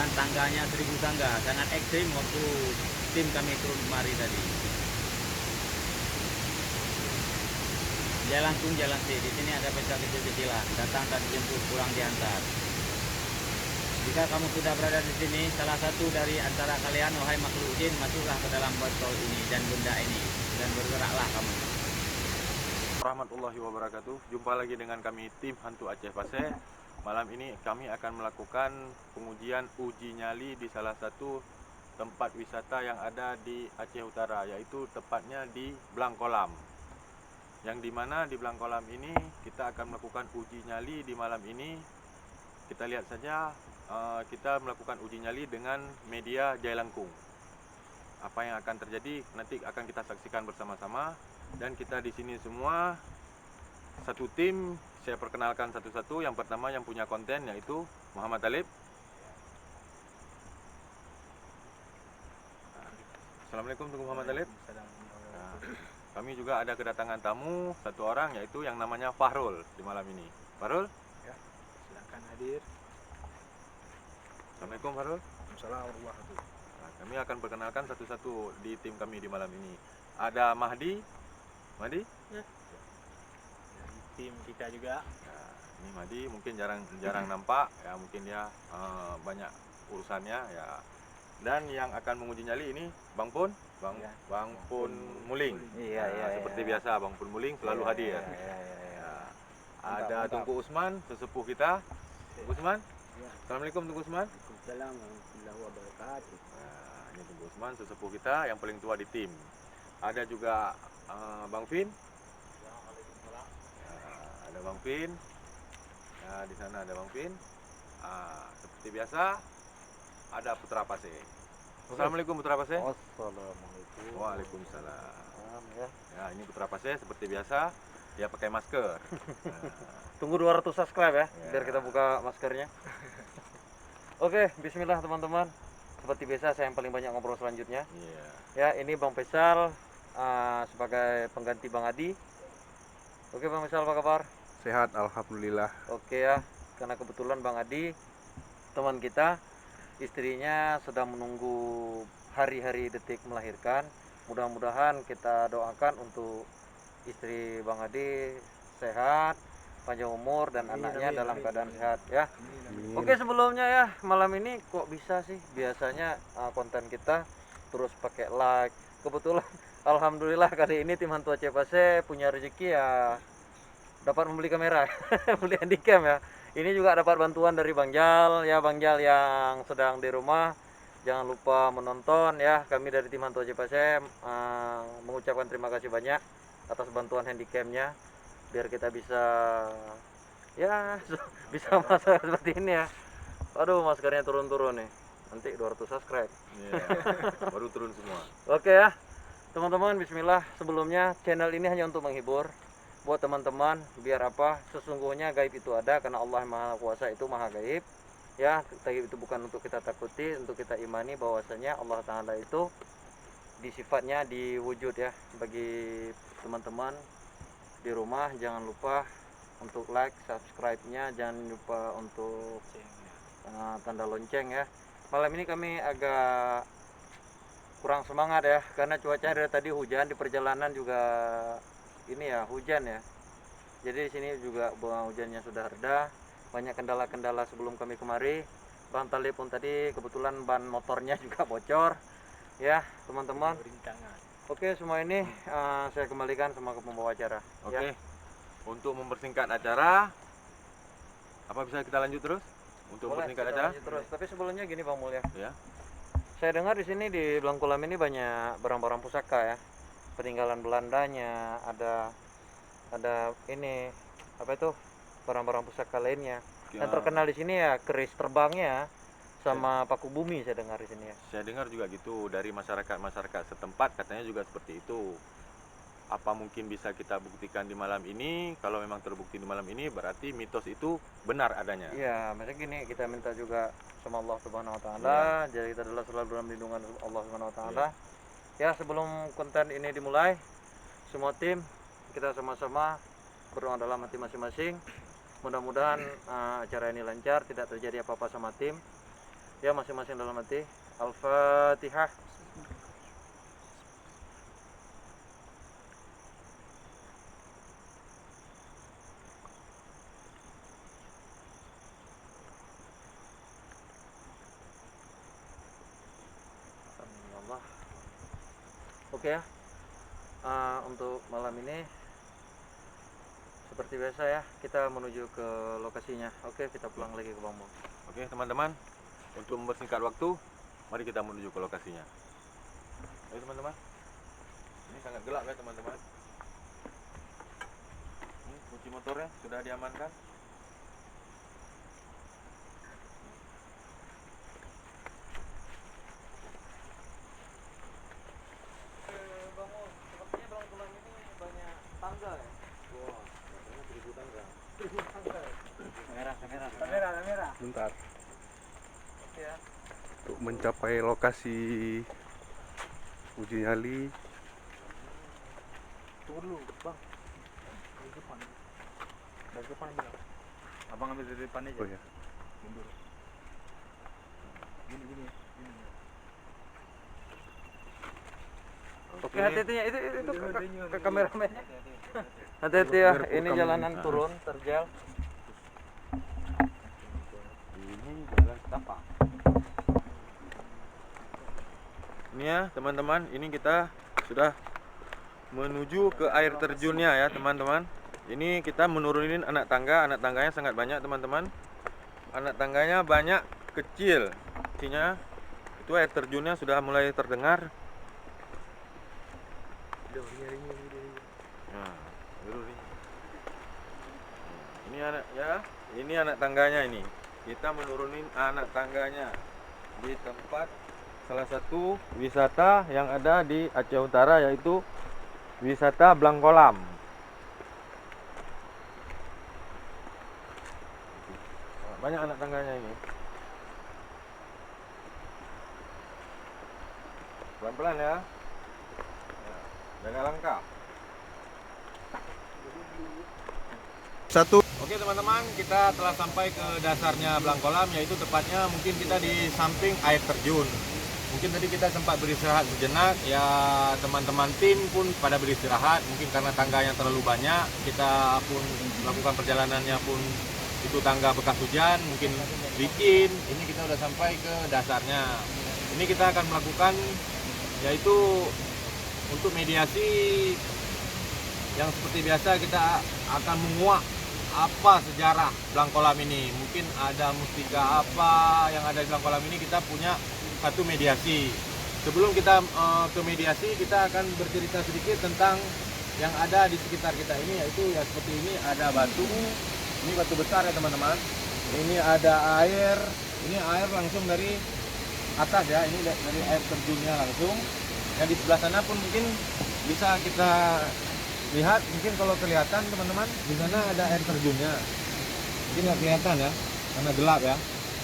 dan tangganya 1000 tangga, sangat ekstrim waktu tim kami turun kemari tadi. Jalan Tung, Jalan C. Di sini ada pesta kecil-kecilan. Datang dan dijemput, pulang diantar. Jika kamu sudah berada di sini, salah satu dari antara kalian, wahai makhluk jin, masuklah ke dalam botol ini dan benda ini, dan bergeraklah kamu. Warahmatullahi wabarakatuh. Jumpa lagi dengan kami tim Hantu Aceh Paseh. Malam ini kami akan melakukan pengujian uji nyali di salah satu tempat wisata yang ada di Aceh Utara, yaitu tepatnya di Blangkolam. Yang dimana di Blangkolam ini kita akan melakukan uji nyali di malam ini. Kita lihat saja, kita melakukan uji nyali dengan media jailangkung. Apa yang akan terjadi nanti akan kita saksikan bersama-sama. Dan kita di sini semua satu tim. Saya perkenalkan satu-satu. Yang pertama yang punya konten yaitu Muhammad Talib. Assalamualaikum Tunggu Muhammad Talib. Nah, kami juga ada kedatangan tamu satu orang, yaitu yang namanya Fahrul di malam ini. Fahrul? Ya, silakan hadir. Assalamualaikum Fahrul. Assalamualaikum. Nah, kami akan perkenalkan satu-satu di tim kami di malam ini. Ada Mahdi. Mahdi? Ya. Dari tim kita juga. Nah, ini Mahdi mungkin jarang nampak ya, mungkin dia banyak urusannya ya. Dan yang akan menguji nyali ini Bang Pun, Ya. Bang Pun Muling. Iya, Seperti biasa Bang Pun Muling selalu hadir. Ya. Ada Mantap. Tungku Usman, sesepuh kita. Tungku Usman. Ya. Assalamualaikum Tungku Usman. Waalaikumsalam warahmatullahi wabarakatuh. Nah, ini Tungku Usman, sesepuh kita yang paling tua di tim. Ada juga Bang Vin. Ada Bang Vin. Nah, di sana ada Bang Vin. Seperti biasa ada Putra Paseh. Assalamualaikum Putra Paseh. Assalamualaikum. Waalaikumsalam. Ya, ini Putra Paseh seperti biasa dia pakai masker. Tunggu 200 subscribe ya, Ya. biar kita buka maskernya. Oke, bismillah teman-teman. Seperti biasa saya yang paling banyak ngobrol selanjutnya. Iya. Ya, ini Bang Faisal sebagai pengganti Bang Adi. Oke Bang Faisal, apa kabar? Sehat, alhamdulillah. Oke ya, karena kebetulan Bang Adi teman kita, istrinya sedang menunggu hari-hari detik melahirkan. Mudah-mudahan kita doakan untuk istri Bang Adi sehat, panjang umur dan anaknya dalam keadaan sehat ya. Oke, sebelumnya ya, malam ini kok bisa sih biasanya konten kita terus pakai like. Kebetulan alhamdulillah kali ini tim Hantu Aceh Paseh punya rezeki ya, dapat membeli kamera, beli handycam ya. Ini juga dapat bantuan dari Bang Jal ya, Bang Jal yang sedang di rumah. Jangan lupa menonton ya. Kami dari tim Hantu Aceh Paseh mengucapkan terima kasih banyak atas bantuan handycamnya, biar kita bisa ya bisa masak seperti ini ya. Aduh, maskernya turun-turun nih. Nanti 200 subscribe. Iya. Baru turun semua. Oke ya. Teman-teman, bismillah. Sebelumnya channel ini hanya untuk menghibur buat teman-teman, biar apa? Sesungguhnya gaib itu ada karena Allah Maha Kuasa itu Maha Gaib. Ya, gaib itu bukan untuk kita takuti, untuk kita imani bahwasanya Allah Taala itu di sifatnya di wujud ya. Bagi teman-teman di rumah jangan lupa untuk like, subscribe-nya, jangan lupa untuk tanda lonceng ya. Malam ini kami agak kurang semangat ya, karena cuaca dari tadi hujan, di perjalanan juga ini ya hujan ya. Jadi di sini juga hujannya sudah reda, banyak kendala-kendala sebelum kami kemari. Bang Talib pun tadi kebetulan ban motornya juga bocor ya teman-teman. Oke, semua ini saya kembalikan sama ke pembawa acara. Oke. Ya. Untuk mempersingkat acara, apa bisa kita lanjut terus? Untuk Boleh, mempersingkat kita acara? lanjut terus. Tapi sebelumnya gini Bang Mulya. Ya. Saya dengar di sini di Blangkolam ini banyak barang-barang pusaka ya. Peninggalan Belandanya, ada ini apa itu? Barang-barang pusaka lainnya. Yang Ya. terkenal di sini ya keris terbangnya sama paku bumi, saya dengar di sini ya. Saya dengar juga gitu dari masyarakat setempat, katanya juga seperti itu. Apa mungkin bisa kita buktikan di malam ini? Kalau memang terbukti di malam ini, berarti mitos itu benar adanya. Iya, maksudnya gini, kita minta juga sama Allah Subhanahu wa taala, jadi kita adalah selalu dalam lindungan Allah Subhanahu wa taala. Ya, sebelum konten ini dimulai, semua tim kita sama-sama berdoa dalam hati masing-masing. Mudah-mudahan acara ini lancar, tidak terjadi apa-apa sama tim. Ya, masing-masing dalam hati. Al-Fatihah. Amin ya Allah. Oke ya. Untuk malam ini seperti biasa ya, kita menuju ke lokasinya. Oke, kita pulang lagi ke Bambang. Oke teman-teman, untuk mempersingkat waktu, mari kita menuju ke lokasinya. Ayo teman-teman. Ini sangat gelap ya teman-teman. Ini kunci motornya sudah diamankan. Bangun, sepertinya Belangkulang ini banyak tangga ya. Wah, katanya 1000 tangga. Kamera. Bentar, Oke ya. untuk mencapai lokasi uji nyali. Tunggu dulu, Bang. Dari depan. Dari depan bilang. Abang ambil dari depan aja. Oh ya, Mundur. Gini. Oke, hati-hati ya. Itu ke kameramennya. Hati-hati ya. Ini jalanan turun, terjal. Ini jalan setapak. Ini ya teman-teman, ini kita sudah menuju ke air terjunnya ya teman-teman. Ini kita menurunin anak tangganya sangat banyak teman-teman. Anak tangganya banyak, kecil. Artinya itu air terjunnya sudah mulai terdengar. Nah, ini anak ya, ini anak tangganya ini. Kita menurunin anak tangganya di tempat salah satu wisata yang ada di Aceh Utara, yaitu wisata Blangkolam. Banyak anak tangganya ini. Pelan-pelan ya. Jaga langkah. Oke teman-teman, kita telah sampai ke dasarnya Blangkolam, yaitu tepatnya mungkin kita di samping air terjun. Mungkin tadi kita sempat beristirahat sejenak, ya teman-teman tim pun pada beristirahat. Mungkin karena tangganya terlalu banyak, kita pun melakukan perjalanannya pun itu tangga bekas hujan, mungkin licin. Ini kita udah sampai ke dasarnya. Ini kita akan melakukan, yaitu untuk mediasi yang seperti biasa kita akan menguak apa sejarah Blangkolam ini. Mungkin ada mustika apa yang ada di Blangkolam ini, kita punya satu mediasi. Sebelum kita ke mediasi, kita akan bercerita sedikit tentang yang ada di sekitar kita ini, yaitu ya seperti ini ada batu. Ini batu besar ya teman-teman. Ini ada air. Ini air langsung dari atas ya. Ini dari air terjunnya langsung. Yang di sebelah sana pun mungkin bisa kita lihat, mungkin kalau kelihatan teman-teman, di sana ada air terjunnya. Mungkin nggak kelihatan ya, karena gelap ya.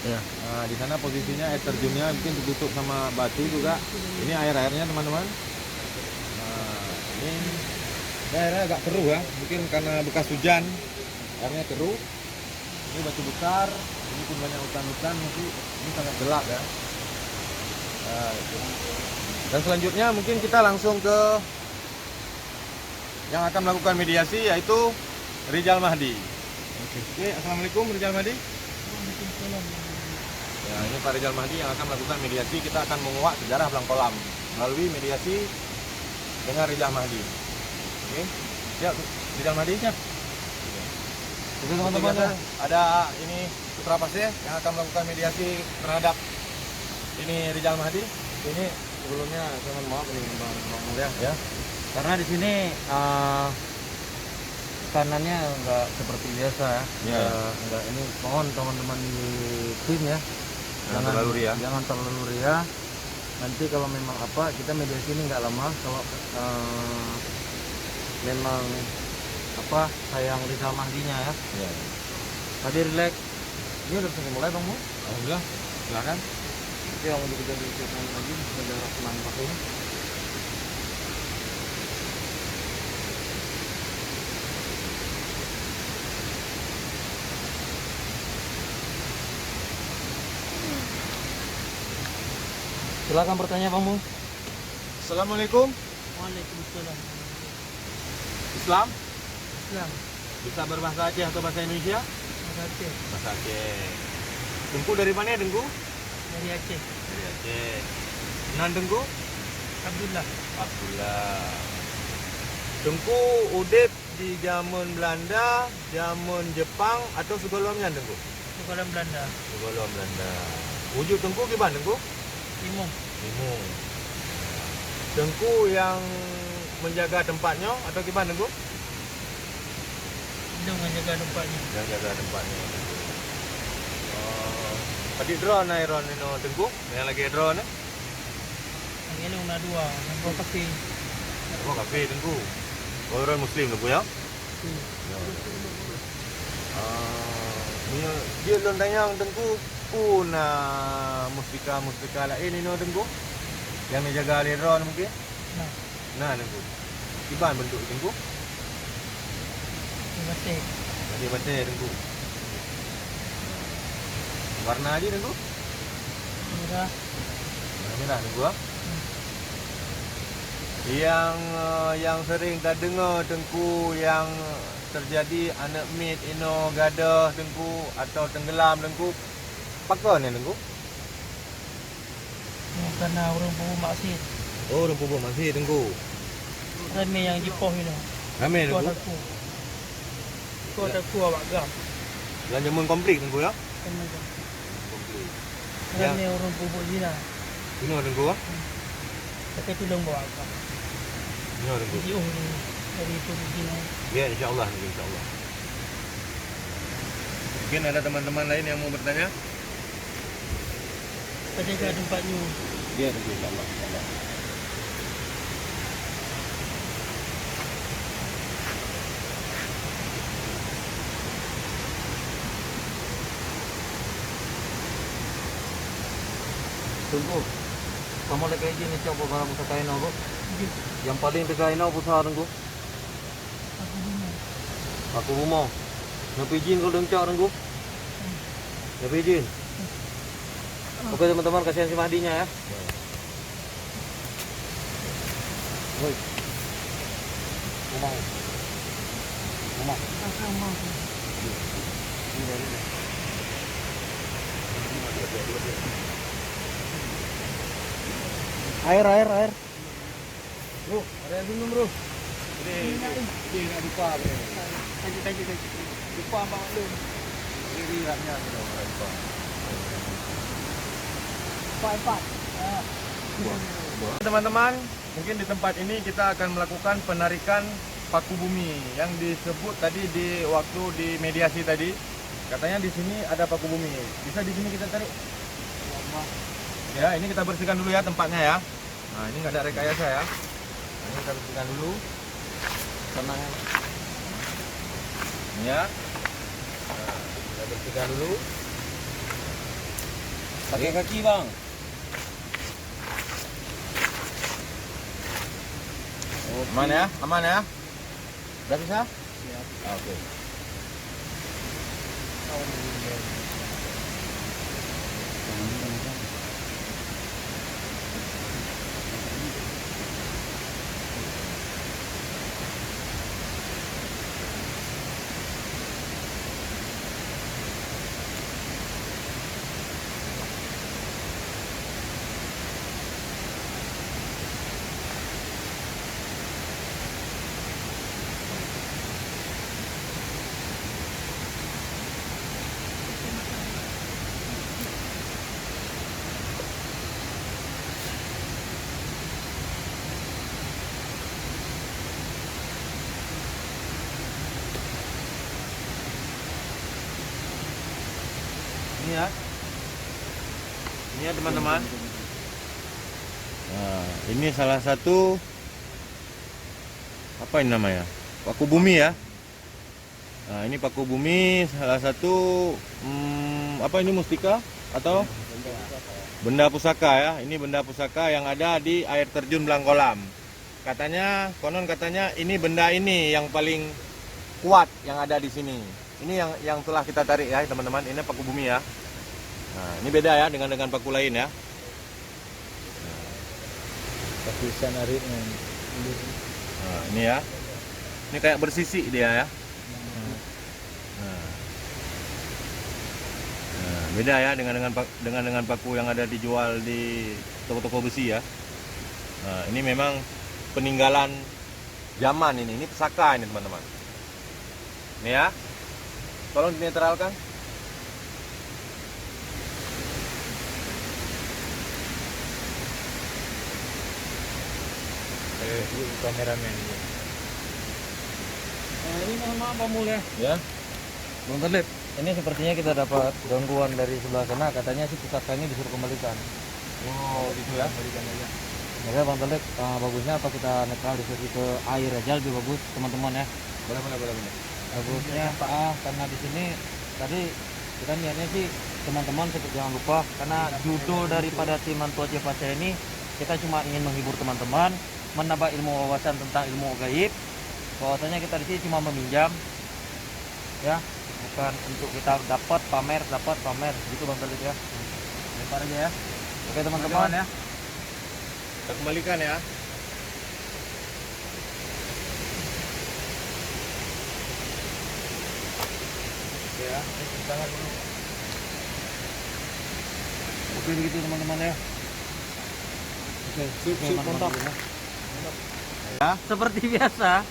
Iya. Nah, di sana posisinya air terjunnya mungkin ditutup sama batu juga. Ini airnya teman-teman. Nah, ini airnya agak keruh ya, mungkin karena bekas hujan, airnya keruh. Ini batu besar, ini pun banyak hutan-hutan, mungkin ini sangat gelap ya. Nah, dan selanjutnya mungkin kita langsung ke yang akan melakukan mediasi, yaitu Rizal Mahdi. Oke, assalamualaikum Rizal Mahdi. Ya, ini Pak Rizal Mahdi yang akan melakukan mediasi. Kita akan menguak sejarah Blangkolam melalui mediasi dengan Rizal Mahdi. Oke, siap Rizal Mahdi, siap. Oke teman-teman, ada ini Putra Paseh yang akan melakukan mediasi terhadap ini Rizal Mahdi. Ini sebelumnya saya mohon maaf ini Bang Mulya ya. Karena di sini tekanannya enggak seperti biasa ya. Ya. Enggak, ini mohon teman-teman di tim ya. Jangan terlalu ria. Jangan terlalu ria. Nanti kalau memang apa, kita mediasi ini enggak lama. Kalau memang apa sayang Rizal Mahdinya ya. Ya. Tadi relax. Ini udah bisa mulai Bang Mu? Alhamdulillah, silakan. Oke, yang untuk kita disiapkan lagi sejarah penangkap ini. Silakan bertanya Bang Mung. Assalamualaikum. Waalaikumsalam. Islam? Islam. Bisa berbahasa Aceh atau bahasa Indonesia? Aceh. Bahasa Aceh. Dengku dari mana ya, Dengku? Dari Aceh. Dari Aceh. Nan Dengku? Abdullah. Abdullah. Dengku udip di zaman Belanda, zaman Jepang atau sebelumnya Dengku? Sekolah Belanda. Sebelum Belanda. Wujud Dengku gimana Dengku? Timung. Timung. Dengku yang menjaga tempatnya atau gimana Dengku? Hidung menjaga tempatnya. Yang jaga tempatnya. Oh, tadi drone na drone ini Dengku? Yang lagi drone eh? Yang ini una dua. Yang dua kafe. Oh, kafe Dengku. Oh, orang Muslim Dengku ya? Dia lontanya Dengku pun mustika lain ini Dengku. Yang menjaga drone mungkin? Nah, Nah Dengku. Gimana bentuk Dengku? di batik. Batik Dengku. Warna aja Dengku? Merah. Warna merah Dengku ah. Yang sering tak dengar Dengku yang terjadi anak mit ino gadah Dengku atau tenggelam Dengku. Pakon ya Dengku? Karena orang bawa maksud. Oh, orang pupuk masih Dengku. Ramai yang jipoh ini. Ramai Kuat Dengku. aku. Kuat aku awak gam. Yang jamun komplit Dengku ya? Komplit. Yang Ramai orang bubuk zina. ini Dengku ah. Pakai tudung bawa gam. Ini Dengku. Jadi dari bubuk zina. Ya, insyaallah Dengku, insyaallah. Mungkin ada teman-teman lain yang mau bertanya? Penjaga tempatnya. Ya, Dengku, insyaallah. Insyaallah. Tunggu. Kamu lagi izin ni coba barang pusaka kain aku. Yang paling dekat ini apa sah Dengku? Aku rumah. Nak izin kalau dengcak Dengku. Nak izin. Oke teman-teman, kasihan si Mahdinya ya. Woi. Rumah. Rumah. Air. Bro, ada yang minum bro. Ini nak lupa bro. Tadi. Lupa abang lu. Ini raknya sudah lupa. Empat. Teman-teman, mungkin di tempat ini kita akan melakukan penarikan paku bumi yang disebut tadi di waktu di mediasi tadi. Katanya di sini ada paku bumi. Bisa di sini kita tarik? Ya, ini kita bersihkan dulu ya tempatnya ya. Nah, ini nggak ada rekayasa ya. Nah, ini kita bersihkan dulu. Tenang. Ini ya. Nah, kita bersihkan dulu. Pakai kaki bang. Aman ya? Aman ya? Udah bisa? Siap. Oke. Ini ya teman-teman. Nah, ini salah satu apa ini namanya? Paku bumi ya. Nah, ini paku bumi salah satu apa ini mustika atau benda pusaka ya. Ini benda pusaka yang ada di air terjun Blangkolam. Konon katanya ini benda ini yang paling kuat yang ada di sini. Ini yang telah kita tarik ya teman-teman. Ini paku bumi ya. Nah, ini beda ya dengan paku lain ya. Tapi bisa nariknya. Nah, ini ya. Ini kayak bersisik dia ya. Nah, beda ya dengan paku yang ada dijual di toko-toko besi ya. Nah, ini memang peninggalan zaman ini pesaka ini teman-teman. Ini ya. Tolong dinetralkan. Kameramen. Ini mohon maaf Pak Mul ya. Ya. Bang Talib, ini sepertinya kita dapat gangguan dari sebelah sana, katanya sih pusaka ini disuruh kembalikan. Oh, gitu ya. Makanya Bang Talib, bagusnya apa kita netral diskusi ke air aja lebih bagus teman-teman ya. Boleh. Bagusnya karena di sini tadi kita niatnya sih teman-teman jangan lupa, karena judul daripada tim Hantu Aceh Pasai ini kita cuma ingin menghibur teman-teman, menambah ilmu wawasan tentang ilmu gaib. Bahwasanya kita di sini cuma meminjam, ya, bukan untuk kita dapat pamer gitu Bang Talib ya. Lempar aja ya. Oke teman-teman ya. Kita kembalikan ya. Oke ya, ini tangan dulu. Oke begitu teman-teman ya. Oke, Sip, mantap. Ya. Seperti biasa,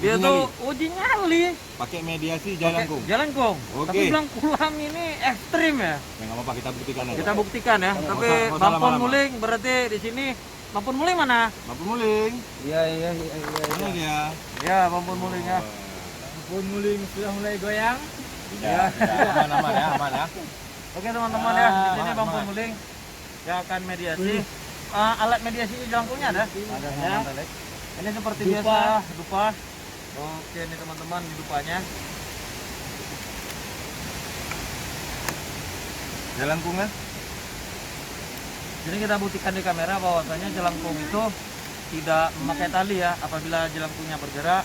dia Uji tuh uji nyali. Pakai mediasi jalangkung. Jalangkung. Oke. Tapi bilang kulam ini ekstrim ya. Ya nggak apa-apa, kita buktikan aja. Kita buktikan ya. Nggak Tapi usah- nggak usah Bang Pon lama-lama. Muling berarti di sini Bang Pon Muling mana? Mampu muling. Iya. Ini dia. Ya, Bang Pon Muling ya. Pun muling sudah mulai goyang. Ya, aman ya, aman ya. Oke teman-teman ya, di sini Semangat, Bang Pon semangat. Muling ya akan mediasi. Alat mediasi jalangkungnya ada? Ada Ya. ya. Ini seperti Dupa. biasa, dupa. Oke, ini teman-teman di dupanya. Jalangkungnya? Jadi kita buktikan di kamera bahwasanya jelangkung itu tidak memakai tali ya. Apabila jelangkungnya bergerak,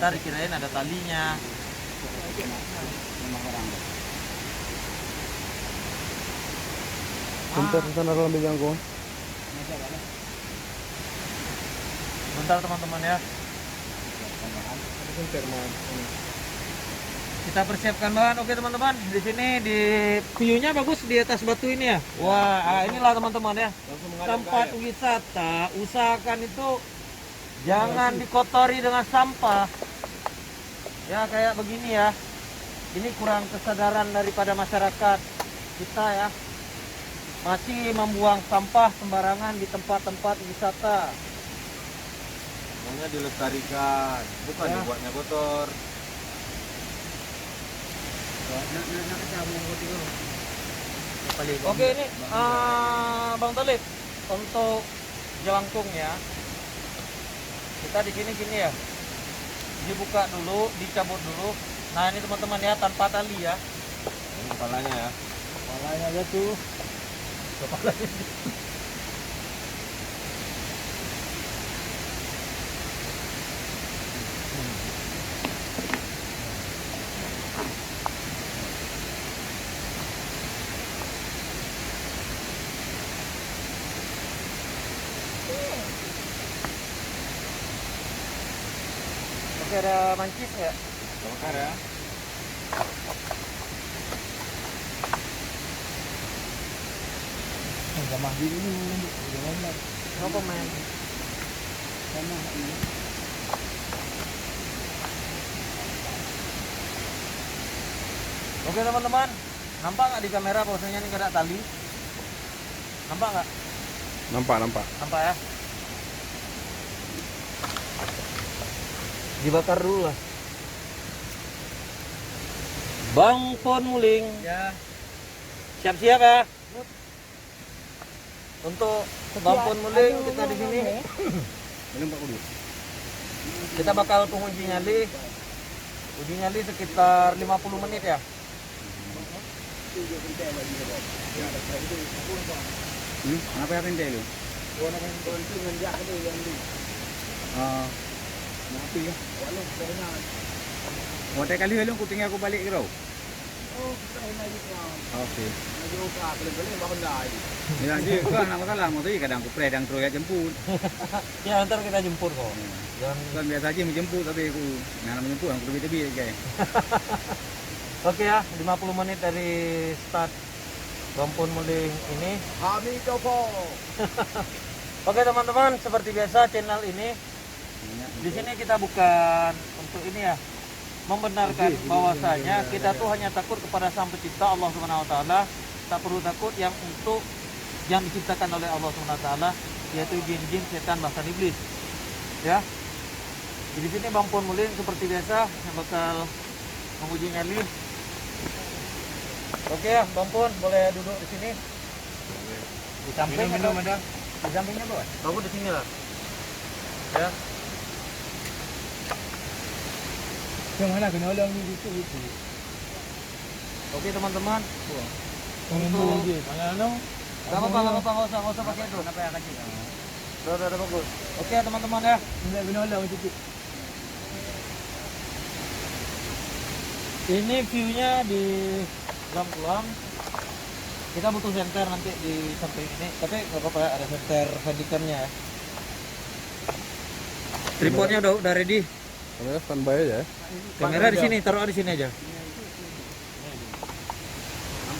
ntar dikirain ada talinya. Bentar teman-teman ya. Kita persiapkan bahan. Oke teman-teman, di sini di view-nya bagus di atas batu ini ya. Wah, inilah teman-teman ya. Tempat wisata, usahakan itu jangan dikotori dengan sampah. Ya kayak begini ya. Ini kurang kesadaran daripada masyarakat kita ya. Masih membuang sampah sembarangan di tempat-tempat wisata. Maunya dilestarikan, bukan Ya. dibuatnya kotor. Oke ini Bang Talib, untuk jelangkungnya kita di sini gini ya, dibuka dulu, dicabut dulu. Nah ini teman-teman ya, tanpa tali ya. Ini kepalanya ya. Kepalanya aja tuh. Oke, ada mancis ya. Bakar ya. Gamah dulu. Jangan No comment. sama ini. Oke teman-teman, nampak nggak di kamera bahwasanya ini nggak ada tali? Nampak nggak? Nampak. Nampak ya? Dibakar dulu lah. Bang Pon Muling. Ya. Siap-siap ya. Untuk Bang Pon Muling kita di sini. Kita bakal penguji nyali. Uji nyali sekitar 50 menit ya. Apa yang pindah lu? Nanti ya. Mau kali lu kutingnya aku balik ke kau. Oke. Ya, Ya sih, gua anak masalah mau tuh kadang kupre kadang terus ya jemput. Ya ntar kita jemput kok. Jangan. Kan biasa aja menjemput tapi aku nah menjemput aku lebih kayak. Oke ya, 50 menit dari start Bampun Muling ini. kami coba. Oke teman-teman, seperti biasa channel ini di sini kita bukan untuk ini ya, membenarkan bahwasanya kita tuh hanya takut kepada Sang Pencipta Allah Subhanahu wa taala, tak perlu takut yang untuk yang diciptakan oleh Allah Subhanahu wa taala, yaitu jin-jin, setan, bahkan iblis. Ya. Di sini Bang Pun Muling seperti biasa yang bakal menguji nyali. Oke ya, Bang Pun boleh duduk di sini. Di samping Minum ada. ada. Di sampingnya bos. Bagus di sini lah. Ya. Yang mana kena ulang ni gitu. Oke teman-teman. Tunggu je. Mana Gak apa-apa, nggak usah pakai itu. Kenapa yang kecil? Udah bagus. Oke ya teman-teman ya. Enggak kena ulang macam tu. Ini view-nya di kolam. Kita butuh senter nanti di samping ini. Tapi nggak apa-apa ya, ada senter handycam-nya ya. Tripodnya udah ready. Kamera standby aja ya. Kamera di sini, taruh di sini aja.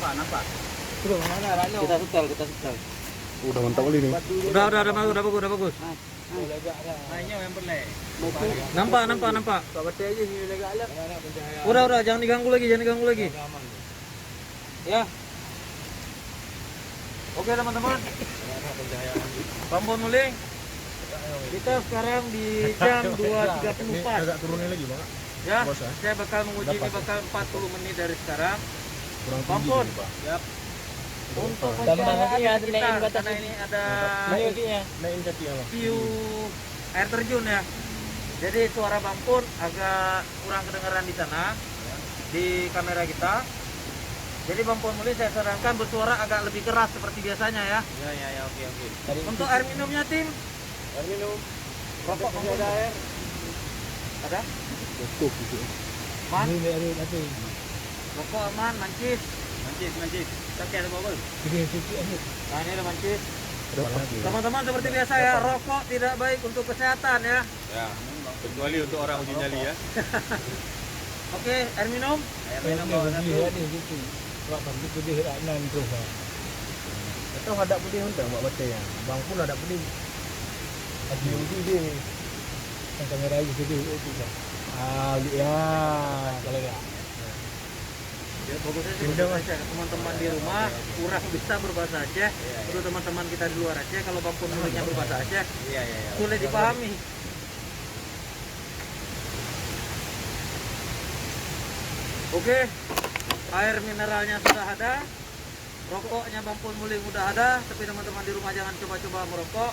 Nampak. Terus mana rano? Kita setel. Udah mantap kali nih. Udah bagus. Lainnya yang berleh. Nampak. Kau baca aja sini lagi alam. Udah, jangan diganggu lagi. Ya. Oke teman-teman. Bang Pun Muling. Kita sekarang di jam 2.34. Agak turunnya lagi, Bang. Ya, Bos, ya? saya bakal menguji ini bakal 40 menit dari sekarang. Kurang Bang tinggi Pun. ni, Pak. Yap. Untuk Tambah pencahayaan lagi, kita, naikin batas karena ini ada Naikin kaki ya, Bang. view air terjun ya. Jadi suara Bang Pun agak kurang kedengaran di sana di kamera kita. Jadi Bang Pun Muling saya sarankan bersuara agak lebih keras seperti biasanya ya. Ya, oke. Untuk air minumnya tim, Air minum. rokok Bang Pun. Ada air. Ada? Tutup gitu. Man, Ini air nanti. rokok aman, mancis. Mancis. Sakit ada bobol. Jadi sikit aja. Nah ini ada mancis. Dapat. Teman-teman seperti biasa ya, rokok tidak baik untuk kesehatan ya. Ya, kecuali untuk orang uji nyali ya. Oke, air minum. Air minum bawa satu. Ni gitu. Sebab bagi pedih raknan terus. Atau ada pedih untuk buat baca ya. Bang pun ada pedih. Lagi uji dia. Yang kamera aja sedih itu kan. Ya, kalau ya. Ya, bagusnya sih berbahasa Aceh. Teman-teman di rumah kurang bisa berbahasa Aceh. Untuk teman-teman kita di luar Aceh, kalau Bang Pun Mulingnya berbahasa Aceh, Iya. sulit dipahami. Oke, air mineralnya sudah ada, rokoknya Bang Pun Muling udah ada, tapi teman-teman di rumah jangan coba-coba merokok,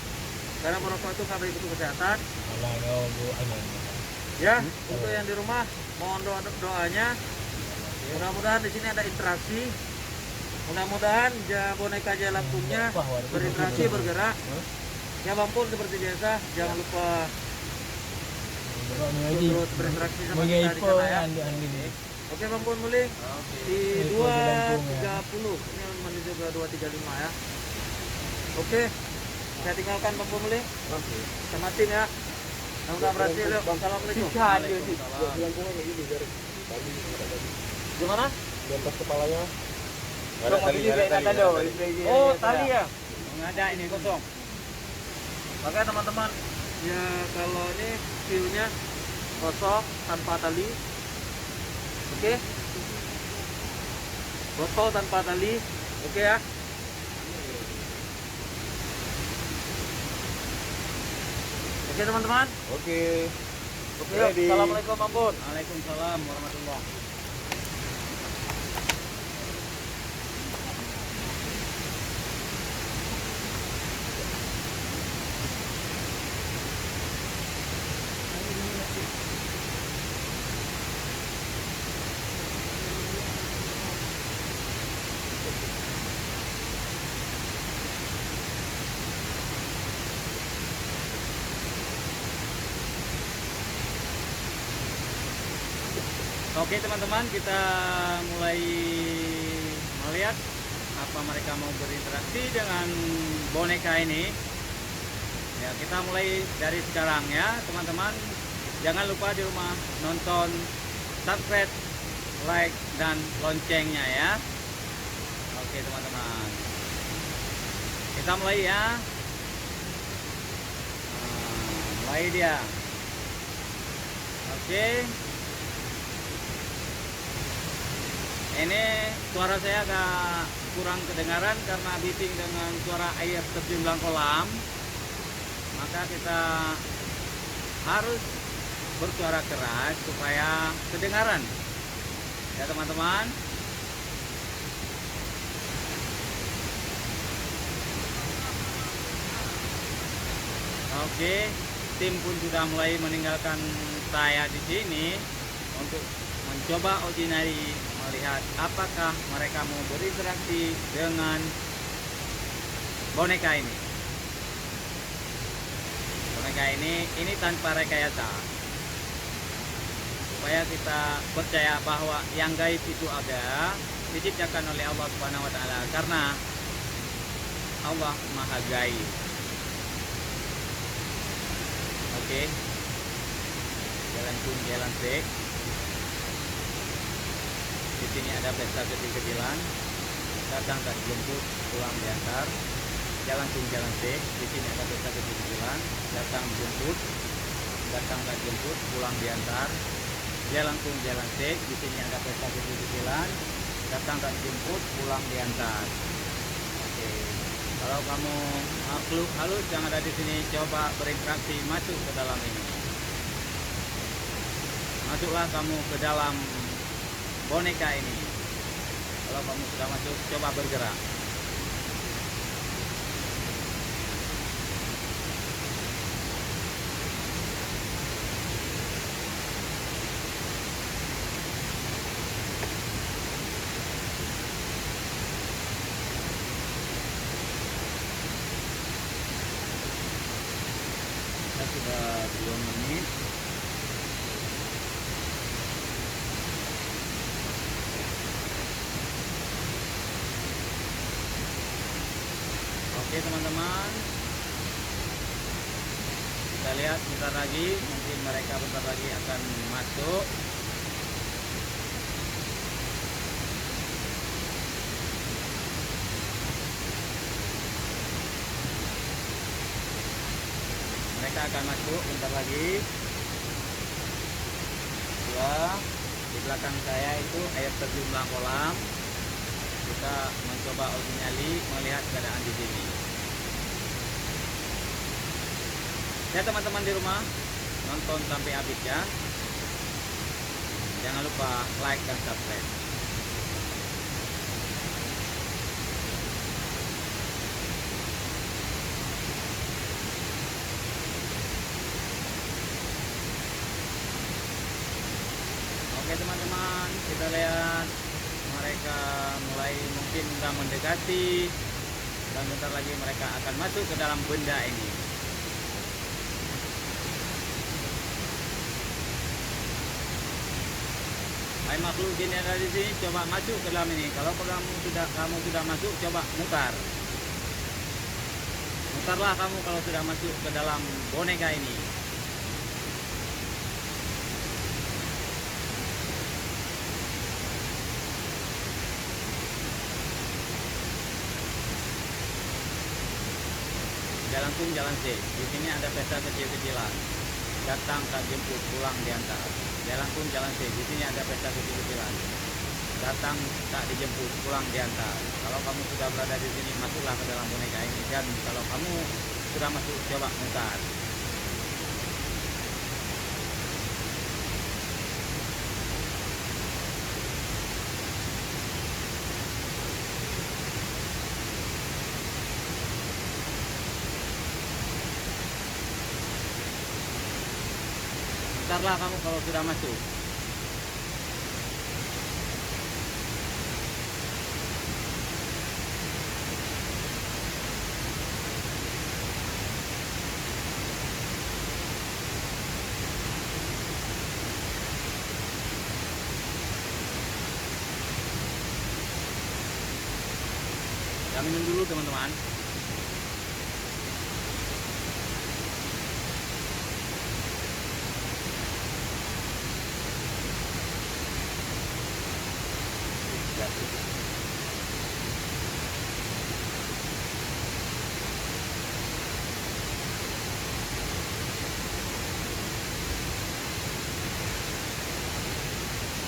karena merokok itu nggak baik untuk kesehatan. Alah kau buat Ya, untuk yang di rumah mohon doanya. Mudah-mudahan di sini ada interaksi. Mudah-mudahan boneka Jalapungnya berinteraksi, bergerak. Ya Bang Pun seperti biasa, jangan lupa terus berinteraksi sama kita di sana ya. Oke Bang Pun Muling, di 2.30 ini menuju ke 2.35 ya. Oke, saya tinggalkan Bang Pun Muling sama tim ya. Semoga berhasil. Yuk. Assalamualaikum. Gimana? Di atas kepalanya. Ada tali. Oh tali ya. Nggak ada ini kosong. Makanya teman-teman, ya kalau ini view-nya kosong tanpa tali. Oke. Botol tanpa tali. Oke ya. Oke teman-teman. Oke. Oke, yuk. Assalamualaikum Bang Pun. Waalaikumsalam warahmatullahi. Oke teman-teman, kita mulai melihat apa mereka mau berinteraksi dengan boneka ini. Ya, kita mulai dari sekarang ya teman-teman. Jangan lupa di rumah nonton, subscribe, like, dan loncengnya ya. Oke teman-teman, kita mulai ya. Mulai dia. Oke. Ini suara saya agak kurang kedengaran karena biting dengan suara air terjun dalam kolam. Maka kita harus bersuara keras supaya kedengaran. Ya teman-teman. Oke, tim pun sudah mulai meninggalkan saya di sini untuk mencoba uji nyali, melihat apakah mereka mau berinteraksi dengan boneka ini. Boneka ini tanpa rekayasa, supaya kita percaya bahwa yang gaib itu ada, diciptakan oleh Allah Subhanahu wa taala, karena Allah Maha Gaib. Oke. Jalan pun jalan sek. Di sini ada pesta kecil-kecilan. Datang tak jemput, pulang diantar. Jalan pun jalan sek. Di sini ada pesta kecil-kecilan. Datang jemput, datang tak jemput, pulang diantar. Jalan pun jalan sek. Di sini ada pesta kecil-kecilan. Datang tak jemput, pulang diantar. Oke. Kalau kamu makhluk halus yang ada di sini, coba berinteraksi, masuk ke dalam ini. Masuklah kamu ke dalam boneka ini. Kalau kamu sudah masuk, coba bergerak. Sudah 2 menit. Oke teman-teman, kita lihat bentar lagi, mungkin mereka bentar lagi akan masuk. Mereka akan masuk bentar lagi. Ya, di belakang saya itu air terjun belakang kolam. Kita mencoba uji nyali, melihat keadaan di sini. Ya teman-teman di rumah, nonton sampai habis ya. Jangan lupa like dan subscribe. Oke teman-teman, kita lihat mereka mulai mungkin sudah mendekati, dan bentar lagi mereka akan masuk ke dalam benda ini. Hai makhluk jin yang ada di sini, coba masuk ke dalam ini. Kalau kamu sudah masuk, coba mutar. Mutarlah kamu kalau sudah masuk ke dalam boneka ini. Jalan pun jalan C. Di sini ada pesta kecil-kecilan. Datang tak jemput, pulang diantar. Jalan pun jalan C. Di sini ada pesta kecil-kecilan. Datang tak dijemput, pulang diantar. Kalau kamu sudah berada di sini, masuklah ke dalam boneka ini. Dan kalau kamu sudah masuk, coba mutar. Mutarlah kamu kalau sudah masuk. minum dulu teman-teman.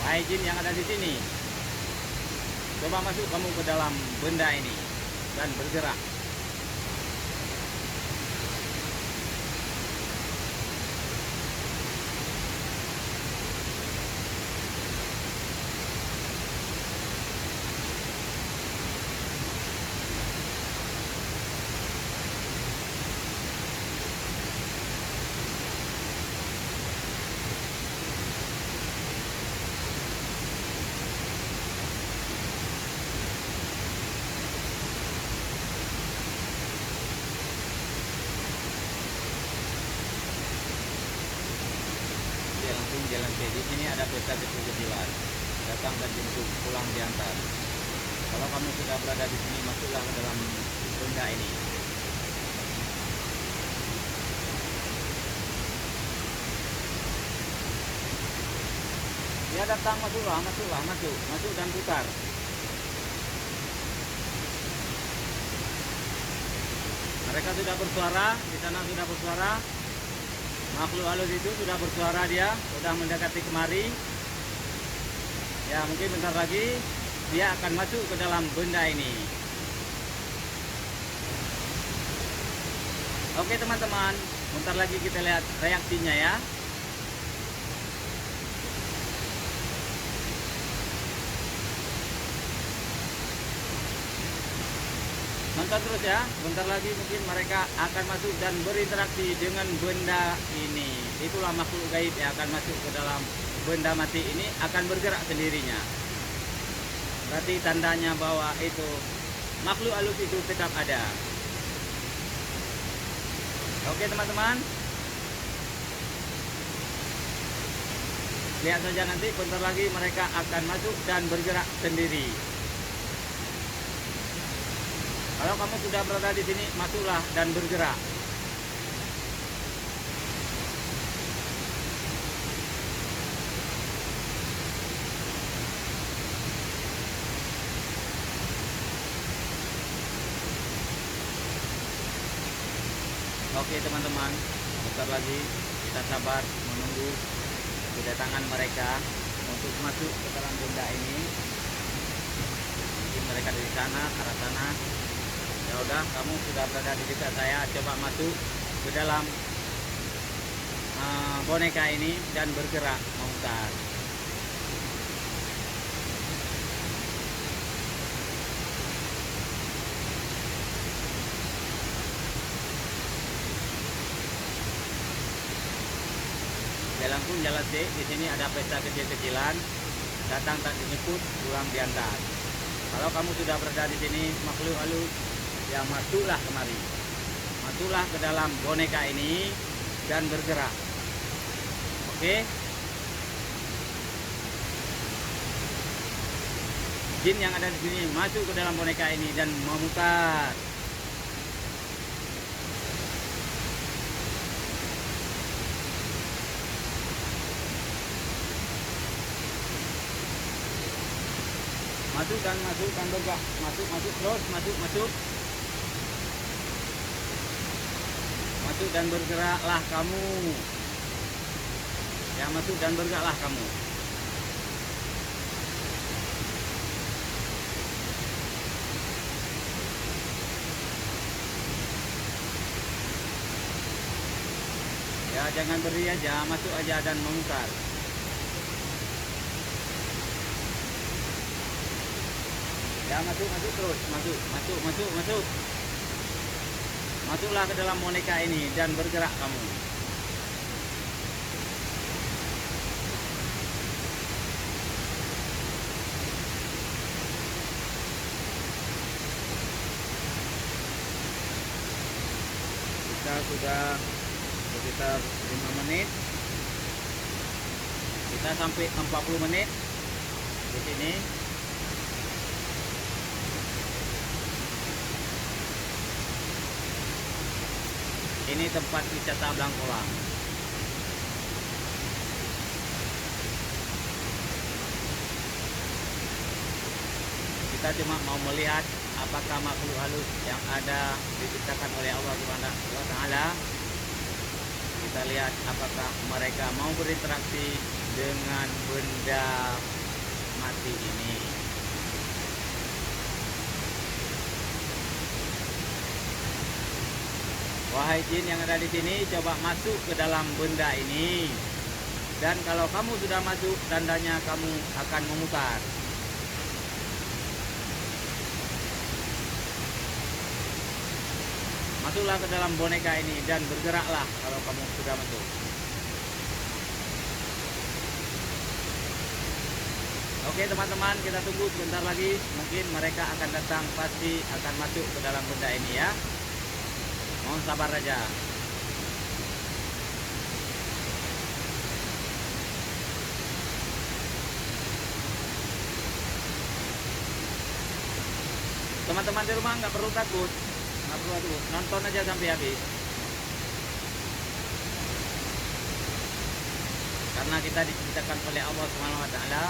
Wahai jin yang ada di sini, coba masuk kamu ke dalam benda ini dan bergerak. Dia langsung jalan ke di sini ada pesta kecil-kecilan. Datang dan jemput, pulang diantar. Kalau kamu sudah berada di sini, masuklah ke dalam benda ini. Dia datang, masuk dan putar. Mereka sudah bersuara, di sana sudah bersuara. Makhluk halus itu sudah bersuara, dia sudah mendekati kemari. Ya, mungkin bentar lagi dia akan masuk ke dalam benda ini. Oke teman-teman, bentar lagi kita lihat reaksinya ya. Nonton terus ya, bentar lagi mungkin mereka akan masuk dan berinteraksi dengan benda ini. Itulah makhluk gaib yang akan masuk ke dalam benda mati ini, akan bergerak sendirinya. Berarti tandanya bahwa itu makhluk halus itu tetap ada. Oke teman-teman, lihat saja nanti bentar lagi mereka akan masuk dan bergerak sendiri. Kalau kamu sudah berada di sini, masuklah dan bergerak. Oke teman-teman, bentar lagi kita sabar menunggu kedatangan mereka untuk masuk ke dalam benda ini. Mungkin mereka dari sana, arah sana. Ya udah, kamu sudah berada di dekat saya, coba masuk ke dalam boneka ini dan bergerak memutar. Dia langsung jalan C. Di sini ada pesta kecil-kecilan. Datang tak dijemput, pulang diantar. Kalau kamu sudah berada di sini, makhluk halus, ya masuklah kemari. Masuklah ke dalam boneka ini dan bergerak. Oke? Jin yang ada di sini masuk ke dalam boneka ini dan memutar. Masuk dan bergerak. Masuk terus, masuk. Masuk dan bergeraklah kamu. Ya, masuk dan bergeraklah kamu. Ya, jangan beri aja, masuk aja dan memutar. Ya, masuk terus, masuk. Masuklah ke dalam boneka ini dan bergerak kamu. Kita sudah sekitar 5 menit. Kita sampai 40 menit di sini. Ini tempat wisata Blangkolang. Kita cuma mau melihat apakah makhluk halus yang ada diciptakan oleh Allah Subhanahu wa taala. Kita lihat apakah mereka mau berinteraksi dengan benda mati ini. Wahai jin yang ada di sini, coba masuk ke dalam benda ini. Dan kalau kamu sudah masuk, tandanya kamu akan memutar. Masuklah ke dalam boneka ini dan bergeraklah kalau kamu sudah masuk. Oke teman-teman, kita tunggu sebentar lagi. Mungkin mereka akan datang, pasti akan masuk ke dalam benda ini ya. Mohon sabar aja. Teman-teman di rumah nggak perlu takut. Nggak perlu takut. Nonton aja sampai habis. Karena kita diciptakan oleh Allah Subhanahu wa taala.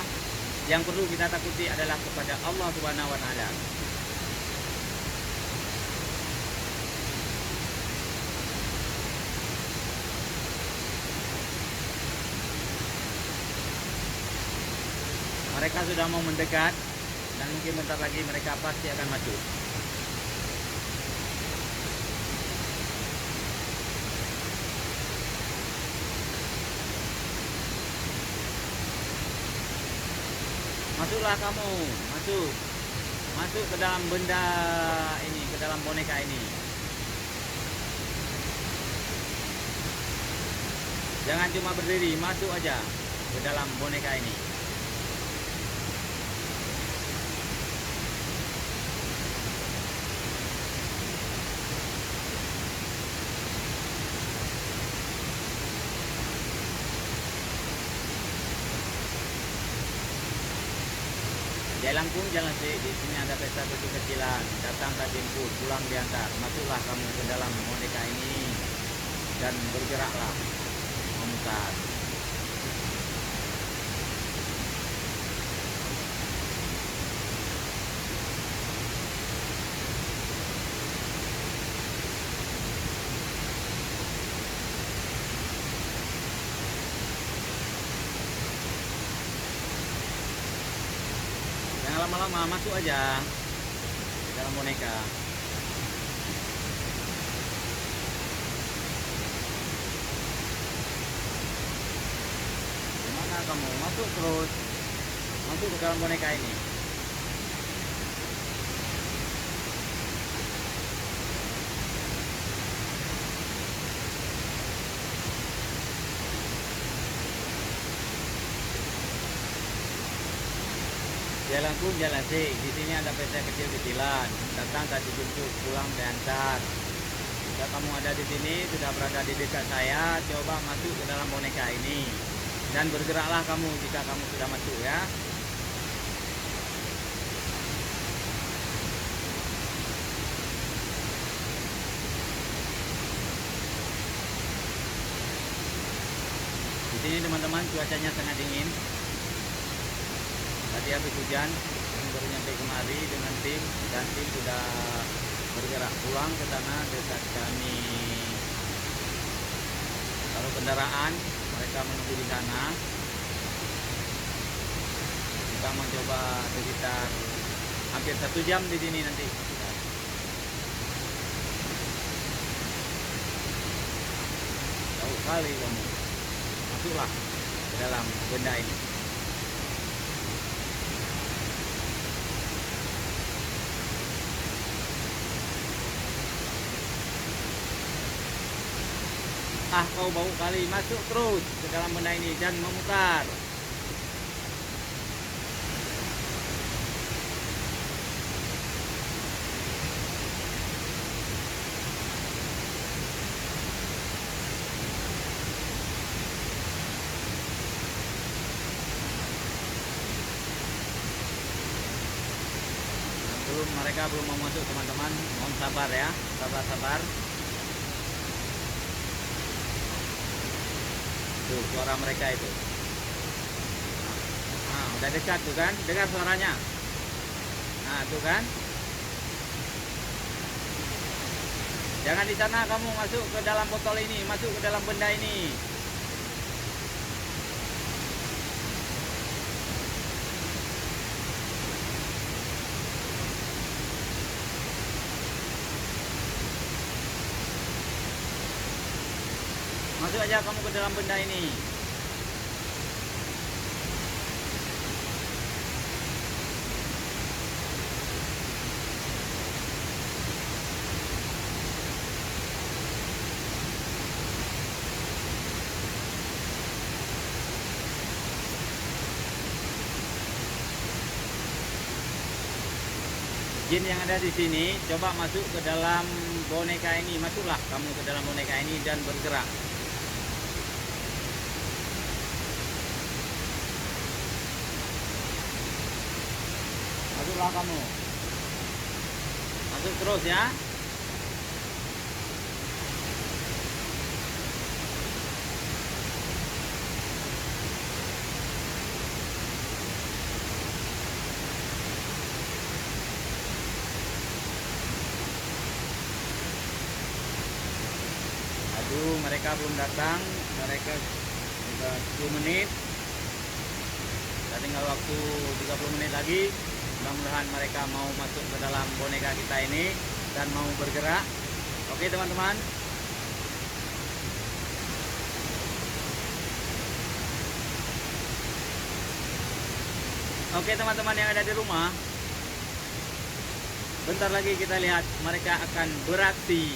Yang perlu kita takuti adalah kepada Allah Subhanahu wa taala. Mereka sudah mau mendekat dan mungkin bentar lagi mereka pasti akan masuk. Masuklah kamu, masuk. Masuk ke dalam benda ini, ke dalam boneka ini. Jangan cuma berdiri, masuk aja ke dalam boneka ini. Jalan pun jalan sih, di sini ada pesta kecil-kecilan. Datang tak jemput, pulang diantar. Masuklah kamu ke dalam boneka ini dan bergeraklah memutar. Jangan lama-lama, masuk aja di dalam boneka. Gimana kamu? Masuk terus. Masuk ke dalam boneka ini. Jalan pun jalan sih. Di sini ada pesta kecil-kecilan. Datang tak dijemput, pulang diantar. Jika kamu ada di sini, sudah berada di dekat saya, coba masuk ke dalam boneka ini dan bergeraklah kamu jika kamu sudah masuk ya. Di sini teman-teman cuacanya sangat dingin. Tadi habis hujan, kami baru nyampe kemari dengan tim dan tim sudah bergerak pulang ke sana dekat kami. Taruh kendaraan, mereka menunggu di sana. Kita mencoba sekitar hampir 1 jam di sini nanti. Jauh kali kamu. Masuklah ke dalam benda ini. Ah, kau bau kali, masuk terus ke dalam benda ini dan memutar. Mereka belum mau masuk teman-teman, mohon sabar ya, sabar-sabar. Tuh suara mereka itu. Nah, udah dekat tuh kan, dengar suaranya. Nah, tuh kan. Jangan di sana, kamu masuk ke dalam botol ini, masuk ke dalam benda ini. Masuk aja kamu ke dalam benda ini. Jin yang ada di sini, coba masuk ke dalam boneka ini. Masuklah kamu ke dalam boneka ini dan bergerak. Masuklah kamu. Masuk terus ya. Aduh, mereka belum datang. Mereka sudah 10 menit. Kita tinggal waktu 30 menit lagi. Mudah-mudahan mereka mau masuk ke dalam boneka kita ini dan mau bergerak. Oke teman-teman. Oke teman-teman yang ada di rumah, bentar lagi kita lihat mereka akan beraksi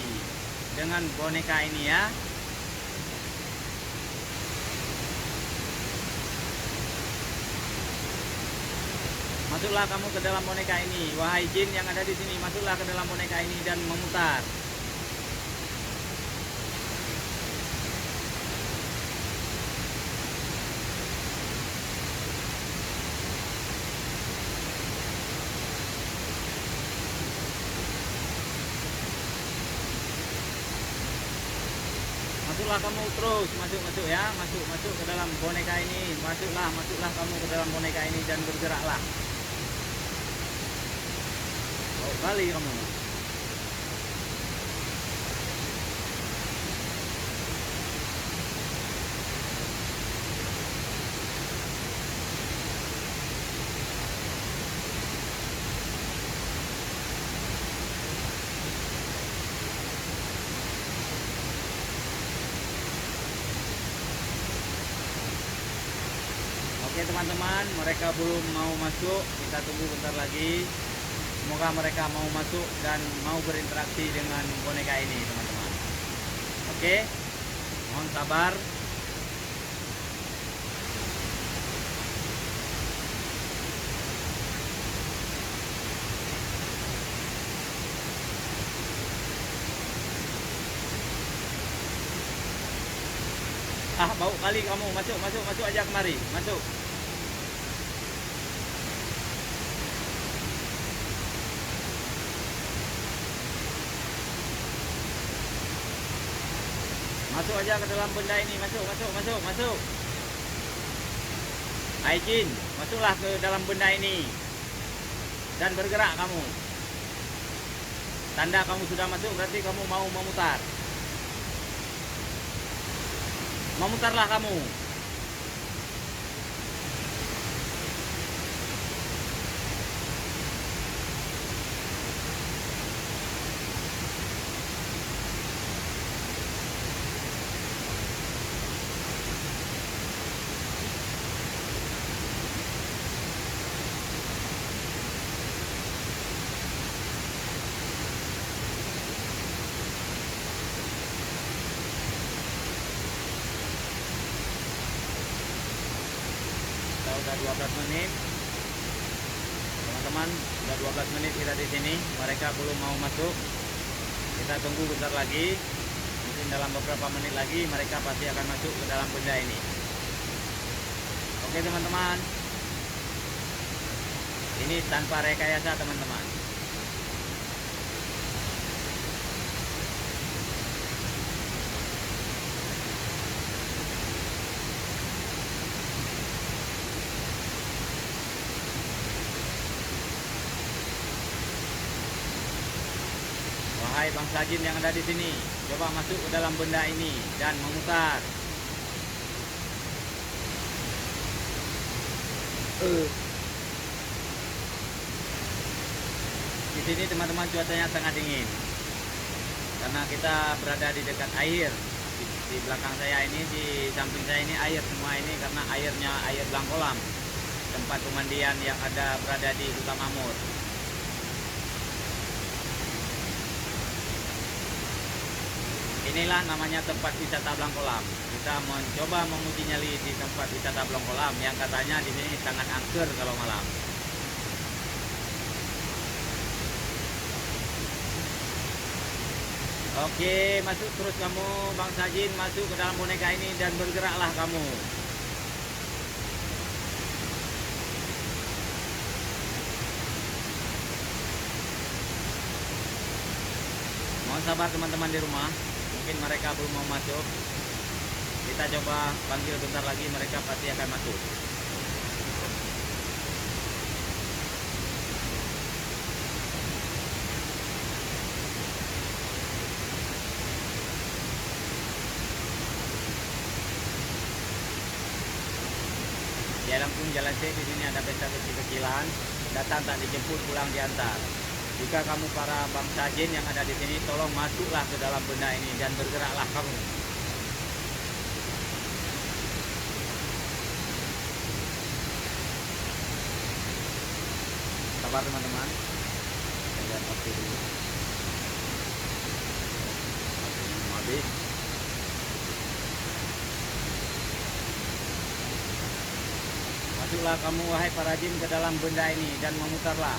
dengan boneka ini ya. Masuklah kamu ke dalam boneka ini, wahai jin yang ada di sini, masuklah ke dalam boneka ini dan memutar. Masuklah kamu terus, masuk ya, masuk ke dalam boneka ini, masuklah kamu ke dalam boneka ini dan bergeraklah. Kali kamu. Oke teman-teman, mereka belum mau masuk, kita tunggu bentar lagi. Semoga mereka mau masuk dan mau berinteraksi dengan boneka ini teman-teman. Oke, mohon sabar. Ah, bau kali kamu, masuk aja kemari, masuk. Masuk aja ke dalam benda ini, masuk. Hai jin, masuklah ke dalam benda ini dan bergerak kamu. Tanda kamu sudah masuk berarti kamu mau memutar. Memutarlah kamu. Udah 12 menit teman-teman, udah 12 menit kita di sini, mereka belum mau masuk. Kita tunggu bentar lagi, mungkin dalam beberapa menit lagi mereka pasti akan masuk ke dalam benda ini. Oke teman-teman, ini tanpa rekayasa teman-teman. wahai bangsa jin yang ada di sini. Coba masuk ke dalam benda ini dan memutar. Di sini teman-teman cuacanya sangat dingin karena kita berada di dekat air. Di belakang saya ini, di samping saya ini air semua ini karena airnya air Blangkolam, tempat pemandian yang ada berada di Huta Mamur. Inilah namanya tempat wisata Blangkolam. Kita mencoba menguji nyali di tempat wisata Blangkolam yang katanya di sini sangat angker kalau malam. Oke, masuk terus kamu bangsa jin, masuk ke dalam boneka ini dan bergeraklah kamu. Mohon sabar teman-teman di rumah, mungkin mereka belum mau masuk. Kita coba panggil bentar lagi, mereka pasti akan masuk. Ya langsung jalan C, di sini ada pesta kecil-kecilan, datang tak dijemput, pulang diantar. Jika kamu para bangsa jin yang ada di sini, tolong masuklah ke dalam benda ini dan bergeraklah kamu. Sabar teman-teman. Saya lihat waktu dulu. Habis. Masuklah kamu wahai para jin ke dalam benda ini dan memutarlah.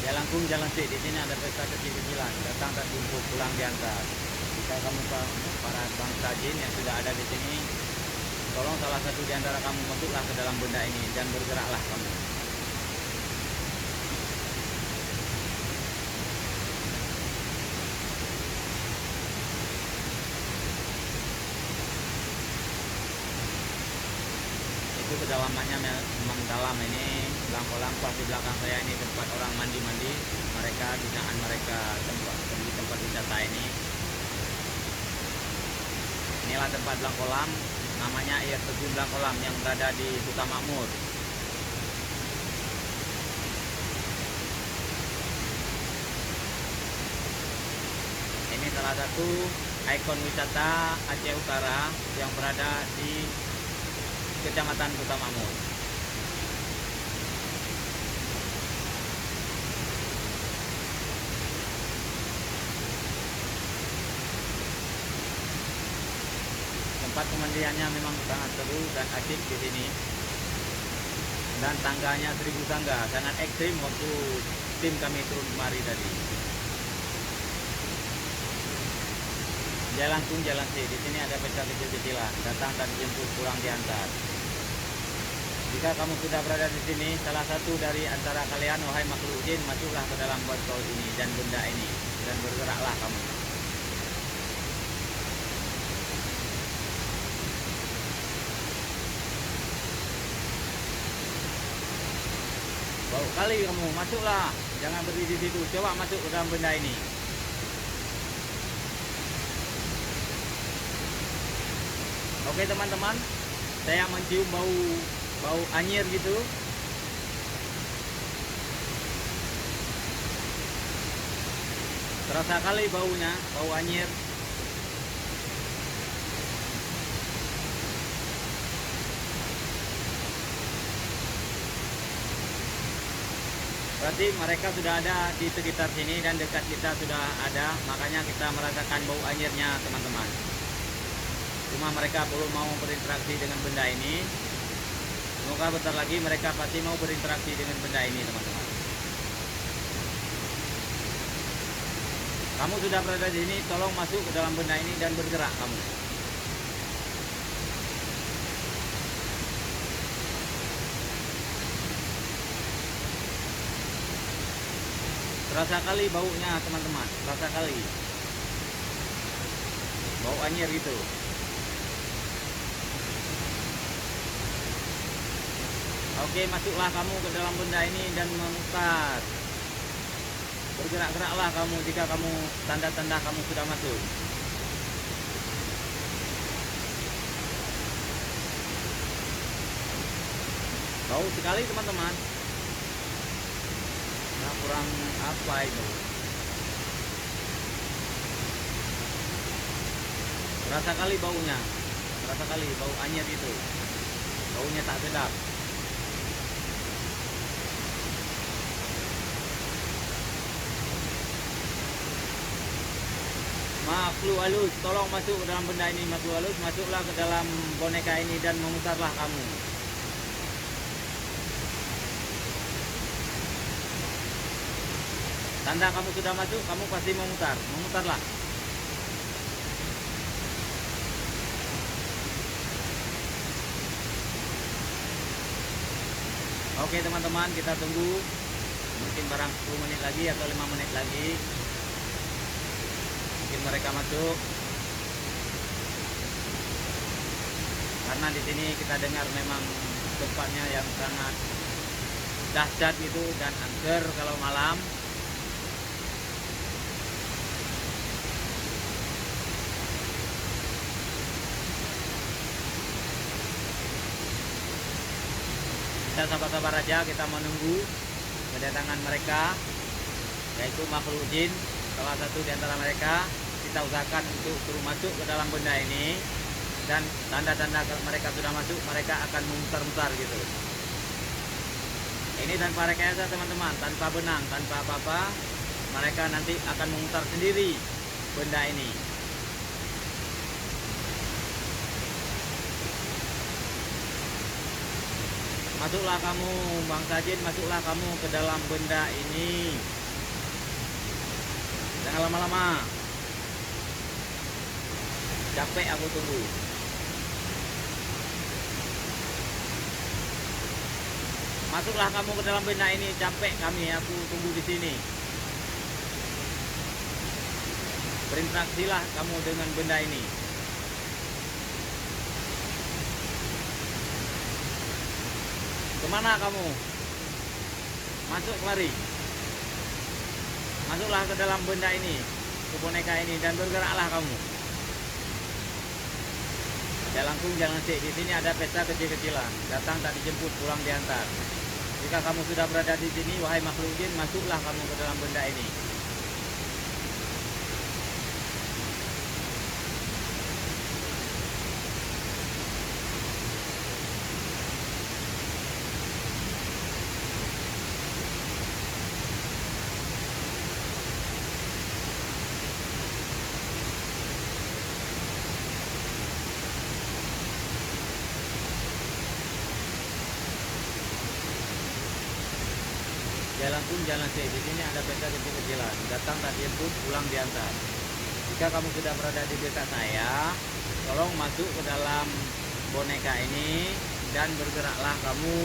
Ya langsung jalan sih, di sini ada pesta kecil-kecilan, datang tak jemput, pulang diantar. Jika kamu para bangsa jin yang sudah ada di sini, tolong salah satu di antara kamu masuklah ke dalam benda ini dan bergeraklah kamu. Itu kedalamannya memang dalam ini. Blangkolam pas di belakang saya ini tempat orang mandi-mandi, mereka binaan mereka di tempat wisata ini. Inilah tempat Blangkolam, namanya air terjun Blangkolam yang berada di Huta Mamur. Ini salah satu ikon wisata Aceh Utara yang berada di Kecamatan Huta Mamur. Tempat pemandiannya memang sangat seru dan asik di sini. Dan tangganya 1000 tangga, sangat ekstrim waktu tim kami turun kemari tadi. Ya langsung jalan sih, di sini ada pesta kecil-kecilan, datang dan dijemput, pulang diantar. Jika kamu sudah berada di sini, salah satu dari antara kalian, wahai makhluk jin, masuklah ke dalam botol ini dan benda ini dan bergeraklah kamu. Bau kali kamu, masuklah. Jangan berdiri di situ. Coba masuk ke dalam benda ini. Oke teman-teman, saya mencium bau anyir gitu. Terasa kali baunya, bau anyir. Berarti mereka sudah ada di sekitar sini dan dekat kita sudah ada, makanya kita merasakan bau anyirnya teman-teman. Cuma mereka belum mau berinteraksi dengan benda ini. Semoga bentar lagi mereka pasti mau berinteraksi dengan benda ini teman-teman. Kamu sudah berada di sini, tolong masuk ke dalam benda ini dan bergerak kamu. Terasa kali baunya teman-teman, terasa kali. Bau anjir gitu. Oke, masuklah kamu ke dalam benda ini dan memutar. Bergerak-geraklah kamu jika kamu tanda-tanda kamu sudah masuk. Bau sekali teman-teman. Nah, kurang apa itu? Terasa kali baunya. Terasa kali bau anyir itu. Baunya tak sedap. Makhluk halus, tolong masuk ke dalam benda ini. Makhluk halus, masuklah ke dalam boneka ini dan memutarlah kamu. Tanda kamu sudah masuk, kamu pasti memutar. Memutarlah. Oke teman-teman, kita tunggu. Mungkin barang 10 menit lagi atau 5 menit lagi. Mungkin mereka masuk. Karena di sini kita dengar memang tempatnya yang sangat dahsyat gitu dan angker kalau malam. Kita sabar-sabar aja, kita menunggu kedatangan mereka, yaitu makhluk jin. Salah satu di antara mereka kita usahakan untuk turun masuk ke dalam benda ini, dan tanda-tanda mereka sudah masuk, mereka akan memutar-mutar gitu. Ini tanpa rekayasa teman-teman, tanpa benang, tanpa apa-apa, mereka nanti akan memutar sendiri benda ini. Masuklah kamu, bangsa jin, masuklah kamu ke dalam benda ini. Jangan lama-lama. Capek aku tunggu. Masuklah kamu ke dalam benda ini, capek kami, aku tunggu di sini. Berinteraksilah kamu dengan benda ini. Kemana kamu? Masuk kemari. Masuklah ke dalam benda ini, ke boneka ini, dan bergeraklah kamu. Jalanku jangan sih, di sini ada pesta kecil-kecilan. Datang tak dijemput, pulang diantar. Jika kamu sudah berada di sini, wahai makhluk jin, masuklah kamu ke dalam benda ini. Jalan pun jalan sih, di sini ada pesta kecil-kecilan. Datang tak dijemput, pulang diantar. Jika kamu sudah berada di desa saya, tolong masuk ke dalam boneka ini dan bergeraklah kamu.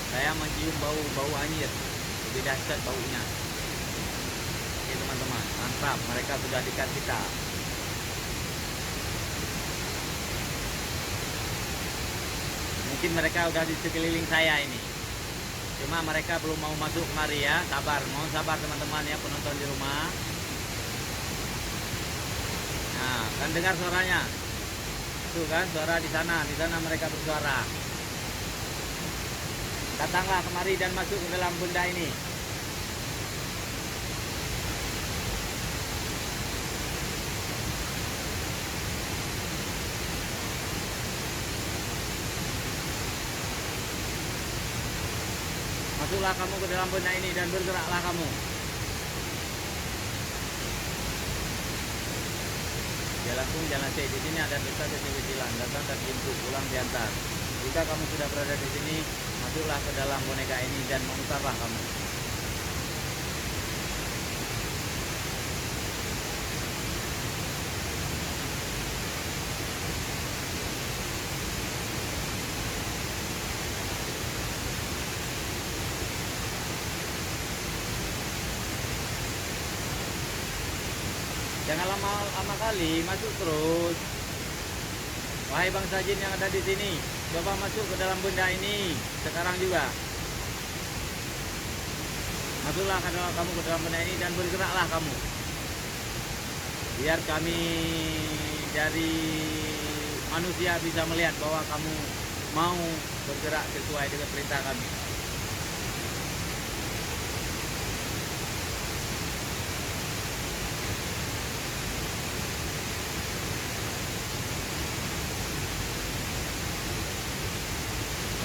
Saya mencium bau anyir. Lebih dahsyat baunya. Oke teman-teman, mantap, mereka sudah dekat kita. Mungkin mereka udah di sekeliling saya ini. Cuma mereka belum mau masuk kemari ya. Sabar, mohon sabar teman-teman ya, penonton di rumah. Nah, kan dengar suaranya. Tuh kan suara di sana mereka bersuara. Datanglah kemari dan masuk ke dalam benda ini. Masuklah kamu ke dalam benda ini dan bergeraklah kamu. Jalan Pung, Jalan C. Di sini ada pesta kecil-kecilan, datang dan dijemput, pulang diantar. Jika kamu sudah berada di sini, masuklah ke dalam boneka ini dan memutarlah kamu. Jangan lama-lama kali, masuk terus. Wahai bangsa jin yang ada di sini, coba masuk ke dalam benda ini sekarang juga. Masuklah kamu ke dalam benda ini dan bergeraklah kamu. Biar kami dari manusia bisa melihat bahwa kamu mau bergerak sesuai dengan perintah kami.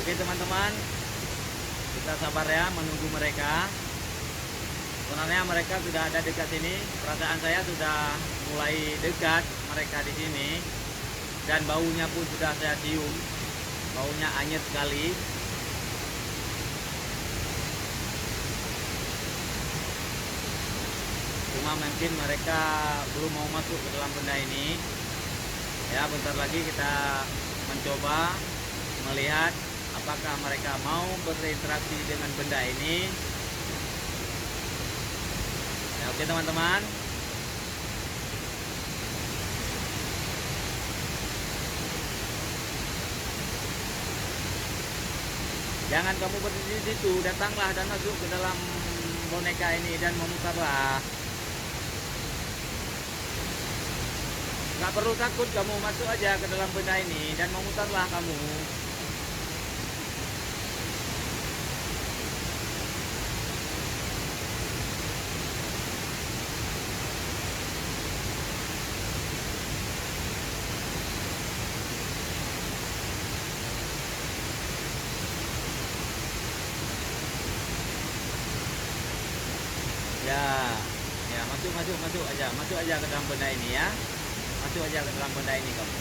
Oke teman-teman, kita sabar ya menunggu mereka. Sebenarnya mereka sudah ada dekat sini. Perasaan saya sudah mulai dekat mereka di sini, dan baunya pun sudah saya cium. Baunya anyet sekali. Cuma mungkin mereka belum mau masuk ke dalam benda ini. Ya, bentar lagi kita mencoba melihat apakah mereka mau berinteraksi dengan benda ini. Ya, oke teman-teman. Jangan kamu berdiri di situ, datanglah dan masuk ke dalam boneka ini dan memutarlah. Gak perlu takut, kamu masuk aja ke dalam benda ini dan memutarlah kamu. Ya, masuk aja ke dalam benda ini ya. Masuk aja ke dalam benda ini kamu.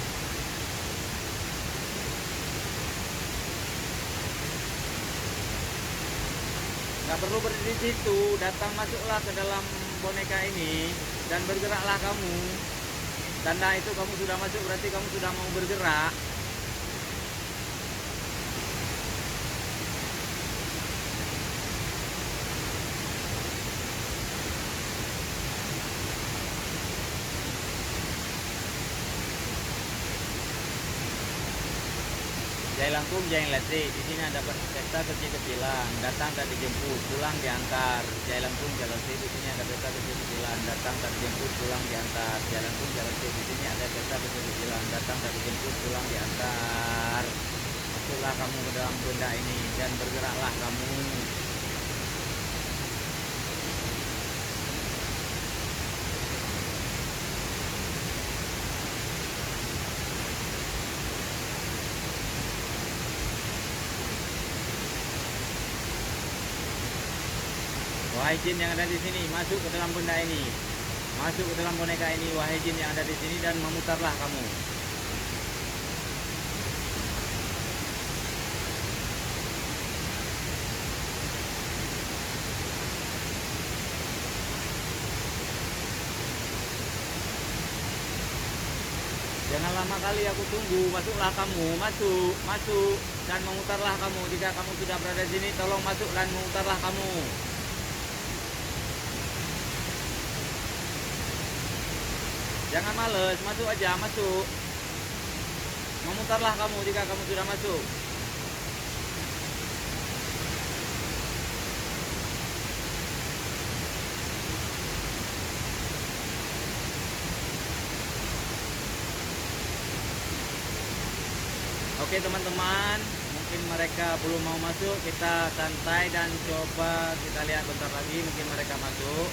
Nggak perlu berdiri di situ, datang masuklah ke dalam boneka ini dan bergeraklah kamu. Tanda itu kamu sudah masuk berarti kamu sudah mau bergerak. Jai Langkung, Jai Lesti, di sini ada pesta kecil-kecilan, datang dan dijemput, pulang diantar. Jai Langkung, Jai Lesti, di sini ada pesta kecil-kecilan, datang dan dijemput, pulang diantar. Jai Langkung, Jai Lesti, di sini ada pesta kecil-kecilan, datang dan dijemput, pulang diantar. Masuklah kamu ke dalam benda ini dan bergeraklah kamu. Wahai jin yang ada di sini, masuk ke dalam benda ini. Masuk ke dalam boneka ini, wahai jin yang ada di sini, dan memutarlah kamu. Jangan lama kali aku tunggu, masuklah kamu, masuk, dan memutarlah kamu. Jika kamu sudah berada di sini, tolong masuk dan memutarlah kamu. Jangan males, masuk aja, masuk. Memutarlah kamu jika kamu sudah masuk. Oke teman-teman, mungkin mereka belum mau masuk, kita santai dan coba kita lihat bentar lagi, mungkin mereka masuk.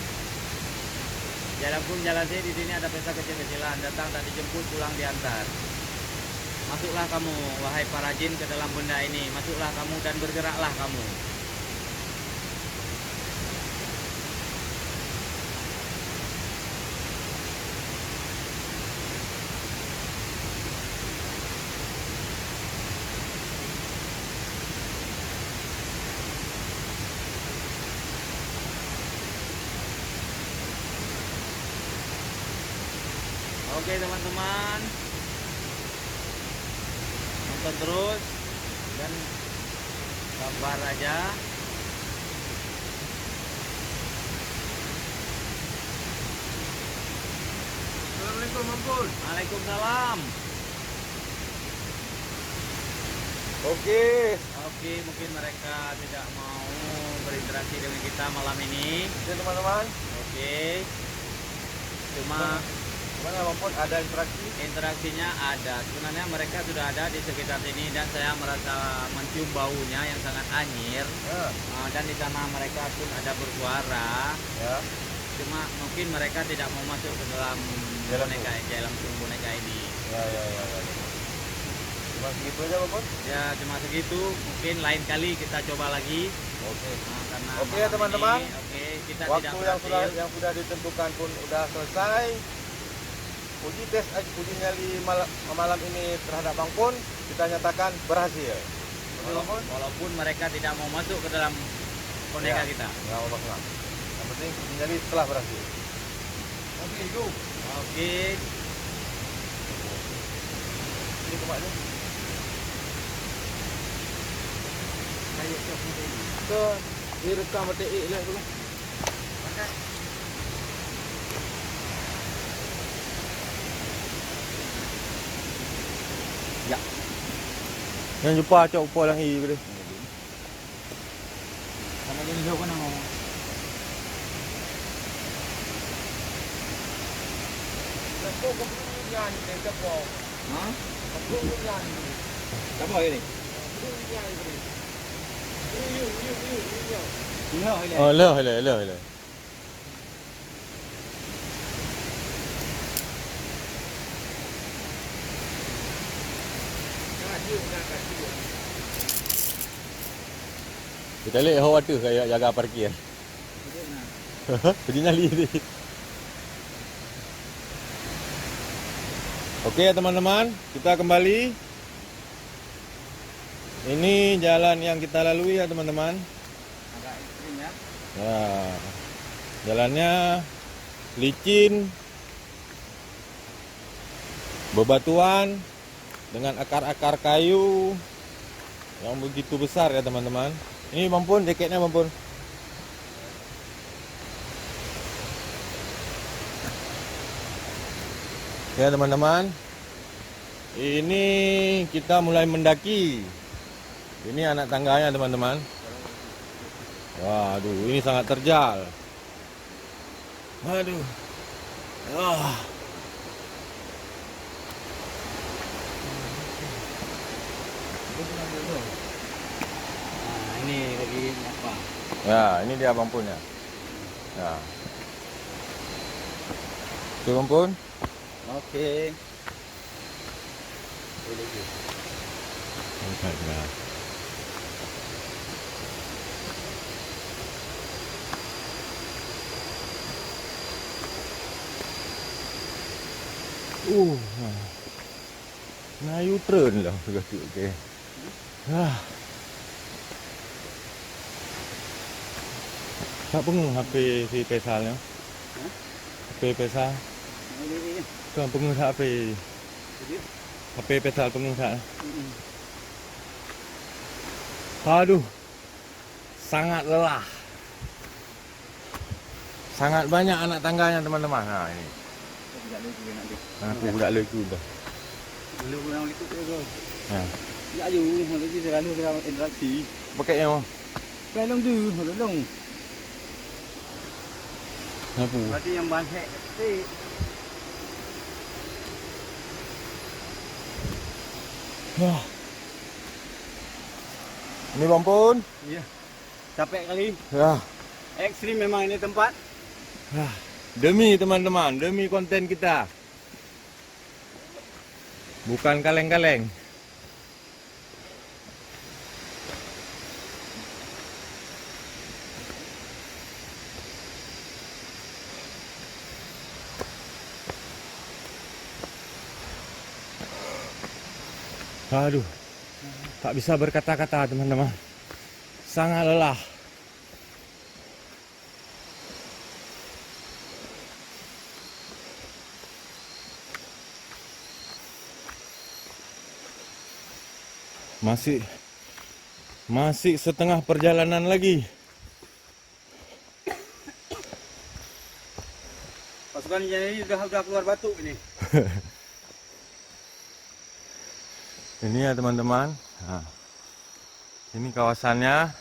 Jalan Pung, Jalan C, di sini ada pesta kecil-kecilan, datang dan dijemput, pulang diantar. Masuklah kamu, wahai para jin, ke dalam benda ini. Masuklah kamu dan bergeraklah kamu. Oke teman-teman, nonton terus dan sabar aja. Assalamualaikum Ampun. Waalaikumsalam. Oke. Oke, mungkin mereka tidak mau berinteraksi dengan kita malam ini. Oke teman-teman. Oke, cuma Gimana Ampun, ada interaksi? interaksinya ada. Sebenarnya mereka sudah ada di sekitar sini dan saya merasa mencium baunya yang sangat anyir. Ya. Dan di sana mereka pun ada bersuara. Ya. Cuma mungkin mereka tidak mau masuk ke dalam Dalam dalam boneka ini. Ya. Cuma segitu aja Ampun. Ya cuma segitu. Mungkin lain kali kita coba lagi. Oke. Karena Oke, malam teman-teman. ini, oke, kita Waktu tidak berhasil. yang sudah ditentukan pun udah selesai. Uji nyali malam ini terhadap Bang Pun kita nyatakan berhasil. Betul Bang Pun? Walaupun mereka tidak mau masuk ke dalam boneka Ya. kita. Nggak apa-apa. Yang penting uji nyali telah berhasil. Oke, go. Oke. Ini kemana? Ke direkam TE lah tu. Yang jumpa cok upah lang i boleh. Sama jenis jauh kan mau. Aku kemudian dia apa? Hah? Aku kemudian. Apa ini? Kemudian ini. Yuk. Iya, ini. Oh, le. Kita lihat hawa tu kayak jaga parkir. Pergi nyali ni. Oke teman-teman, kita kembali. Ini jalan yang kita lalui ya teman-teman. Agak ekstrim ya. Nah, jalannya licin, bebatuan dengan akar-akar kayu yang begitu besar ya teman-teman. Ini Bang Pun, jaketnya Bang Pun. Ya teman-teman, ini kita mulai mendaki. Ini anak tangganya teman-teman. Waduh, ini sangat terjal. Waduh. Ah. Nah, ini lagi apa? Ya, ini dia Bang Pun ya. Ya. Oke Bang Pun. Oke. Ya. Nah U-turn lah kata okey. Tak pengung HP si Pesalnya. HP Pesal. Kan pengung HP. HP Pesal pengung tak. Aduh. Sangat lelah. Sangat banyak anak tangganya teman-teman. Nah ini. Aku budak lagi dah. Dulu yang itu tu. Ha. Ya you, lagi selalu kita interaksi. Pakai yang Belum tu, belum. apa? Berarti yang bangkit. Ini Bang Pun. Iya. Capek kali. Ya. Ekstrim memang ini tempat. Demi teman-teman, demi konten kita. Bukan kaleng-kaleng. Aduh. Tak bisa berkata-kata teman-teman. Sangat lelah. Masih setengah perjalanan lagi. Pasukan ini udah keluar batu ini. Ini ya teman-teman. Nah, ini kawasannya.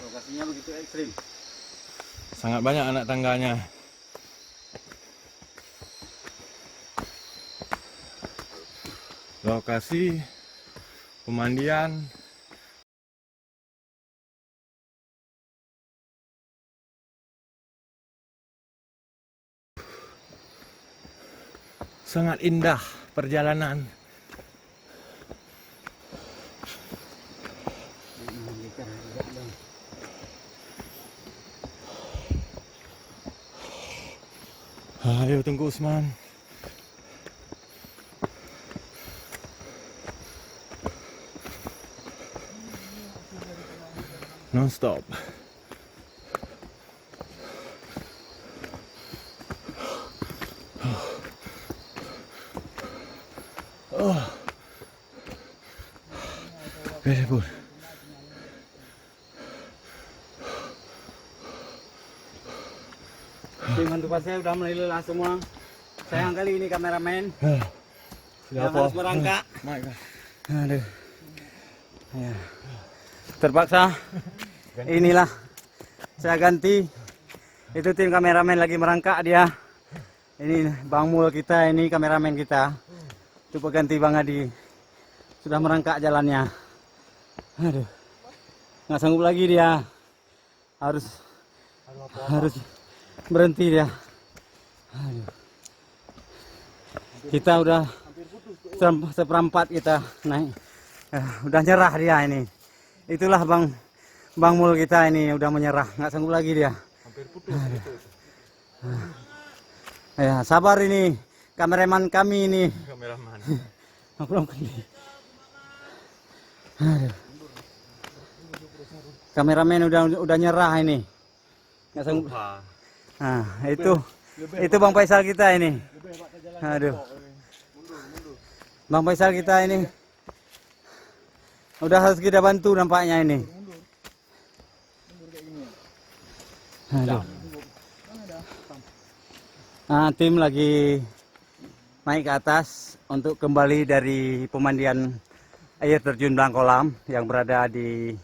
Lokasinya begitu ekstrim. Sangat banyak anak tangganya. Lokasi pemandian sangat indah perjalanan. Ayo tunggu Usman. Non-stop. Oh. Beautiful. Tim hantu pasir udah mulai lelah semua. Sayang kali ini kameramen yang harus merangkak. Aduh. Ya. Terpaksa. Inilah saya ganti. Itu tim kameramen lagi merangkak dia. Ini Bang Mul kita, ini kameramen kita. Itu pengganti Bang Adi. Sudah merangkak jalannya. Aduh. Nggak sanggup lagi dia. Harus berhenti dia. Aduh. Kita udah seperempat kita naik. Udah nyerah dia ini. Itulah Bang Mul kita ini udah menyerah, nggak sanggup lagi dia. Hampir putus. Ya, sabar ini kameraman kami ini. Kameraman. Aduh. Kameramen udah nyerah ini. Nggak sanggup. Nah, itu Bang Faisal kita ini. Aduh. Bang Faisal kita ini udah harus kita bantu nampaknya ini. Aduh. Nah, tim lagi naik ke atas untuk kembali dari pemandian air terjun Blangkolam yang berada di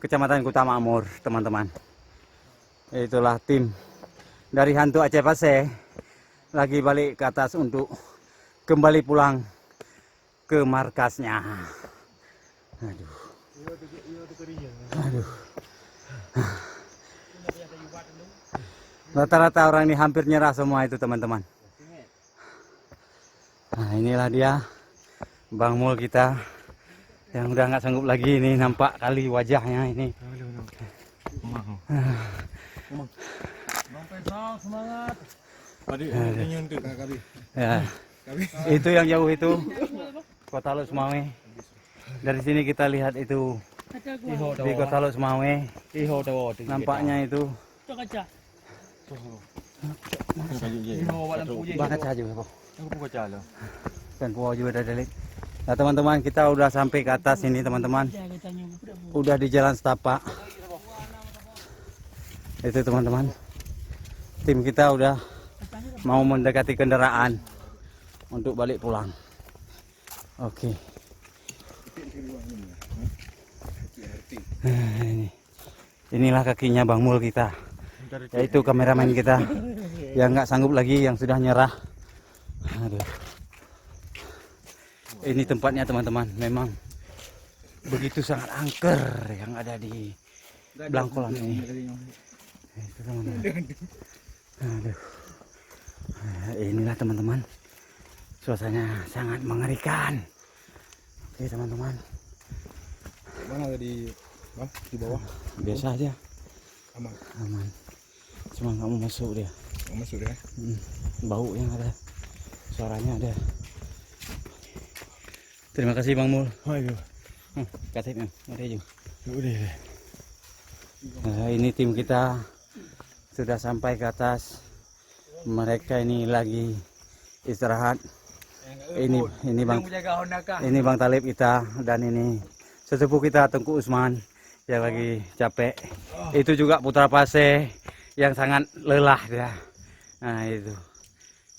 Kecamatan Kuta Makmur, teman-teman. Itulah tim dari Hantu Aceh Paseh lagi balik ke atas untuk kembali pulang ke markasnya. Aduh. Aduh. Rata-rata orang ini hampir nyerah semua itu, teman-teman. Nah, inilah dia Bang Mul kita yang udah nggak sanggup lagi ini, nampak kali wajahnya ini. Bang Faisal semangat. Ya. Itu yang jauh itu Kota Lok Sumawe. Dari sini kita lihat itu di Kota Lok Sumawe. Nampaknya itu bakal saja dan pulau juga ada delik. Nah, teman-teman, kita udah sampai ke atas ini, teman-teman. Udah di Jalan Setapak. Itu, teman-teman. Tim kita udah mau mendekati kendaraan untuk balik pulang. Oke. Inilah kakinya Bang Mul kita, yaitu kameramen kita yang nggak sanggup lagi, yang sudah nyerah. Aduh. Ini tempatnya, teman-teman, memang begitu sangat angker yang ada di Blangkolam ini. Itu, teman-teman. Aduh. Inilah, teman-teman, suasananya sangat mengerikan. Oke, teman-teman. Mana tadi? Di bawah. Biasa aja. Aman. Aman. Cuma nggak mau masuk dia. Nggak masuk ya? Bau yang ada, suaranya ada. Terima kasih Bang Mul. Ayo. Kasih udah juga. Udah. Nah, ini tim kita sudah sampai ke atas. Mereka ini lagi istirahat. ini Bang, menjaga Honda kah? ini Bang Talib kita, dan ini sesepuh kita Tengku Usman yang lagi capek. Itu juga Putra Pase yang sangat lelah dia. Nah itu.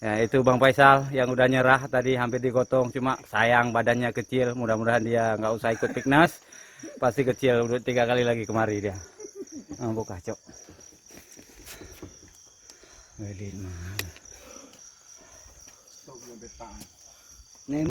Ya itu Bang Faisal yang udah nyerah tadi, hampir digotong, cuma sayang badannya kecil, mudah-mudahan dia nggak usah ikut Piknas. Pasti kecil, udah 3 kali lagi kemari dia. Buka cok. Welit mah. Stop betang.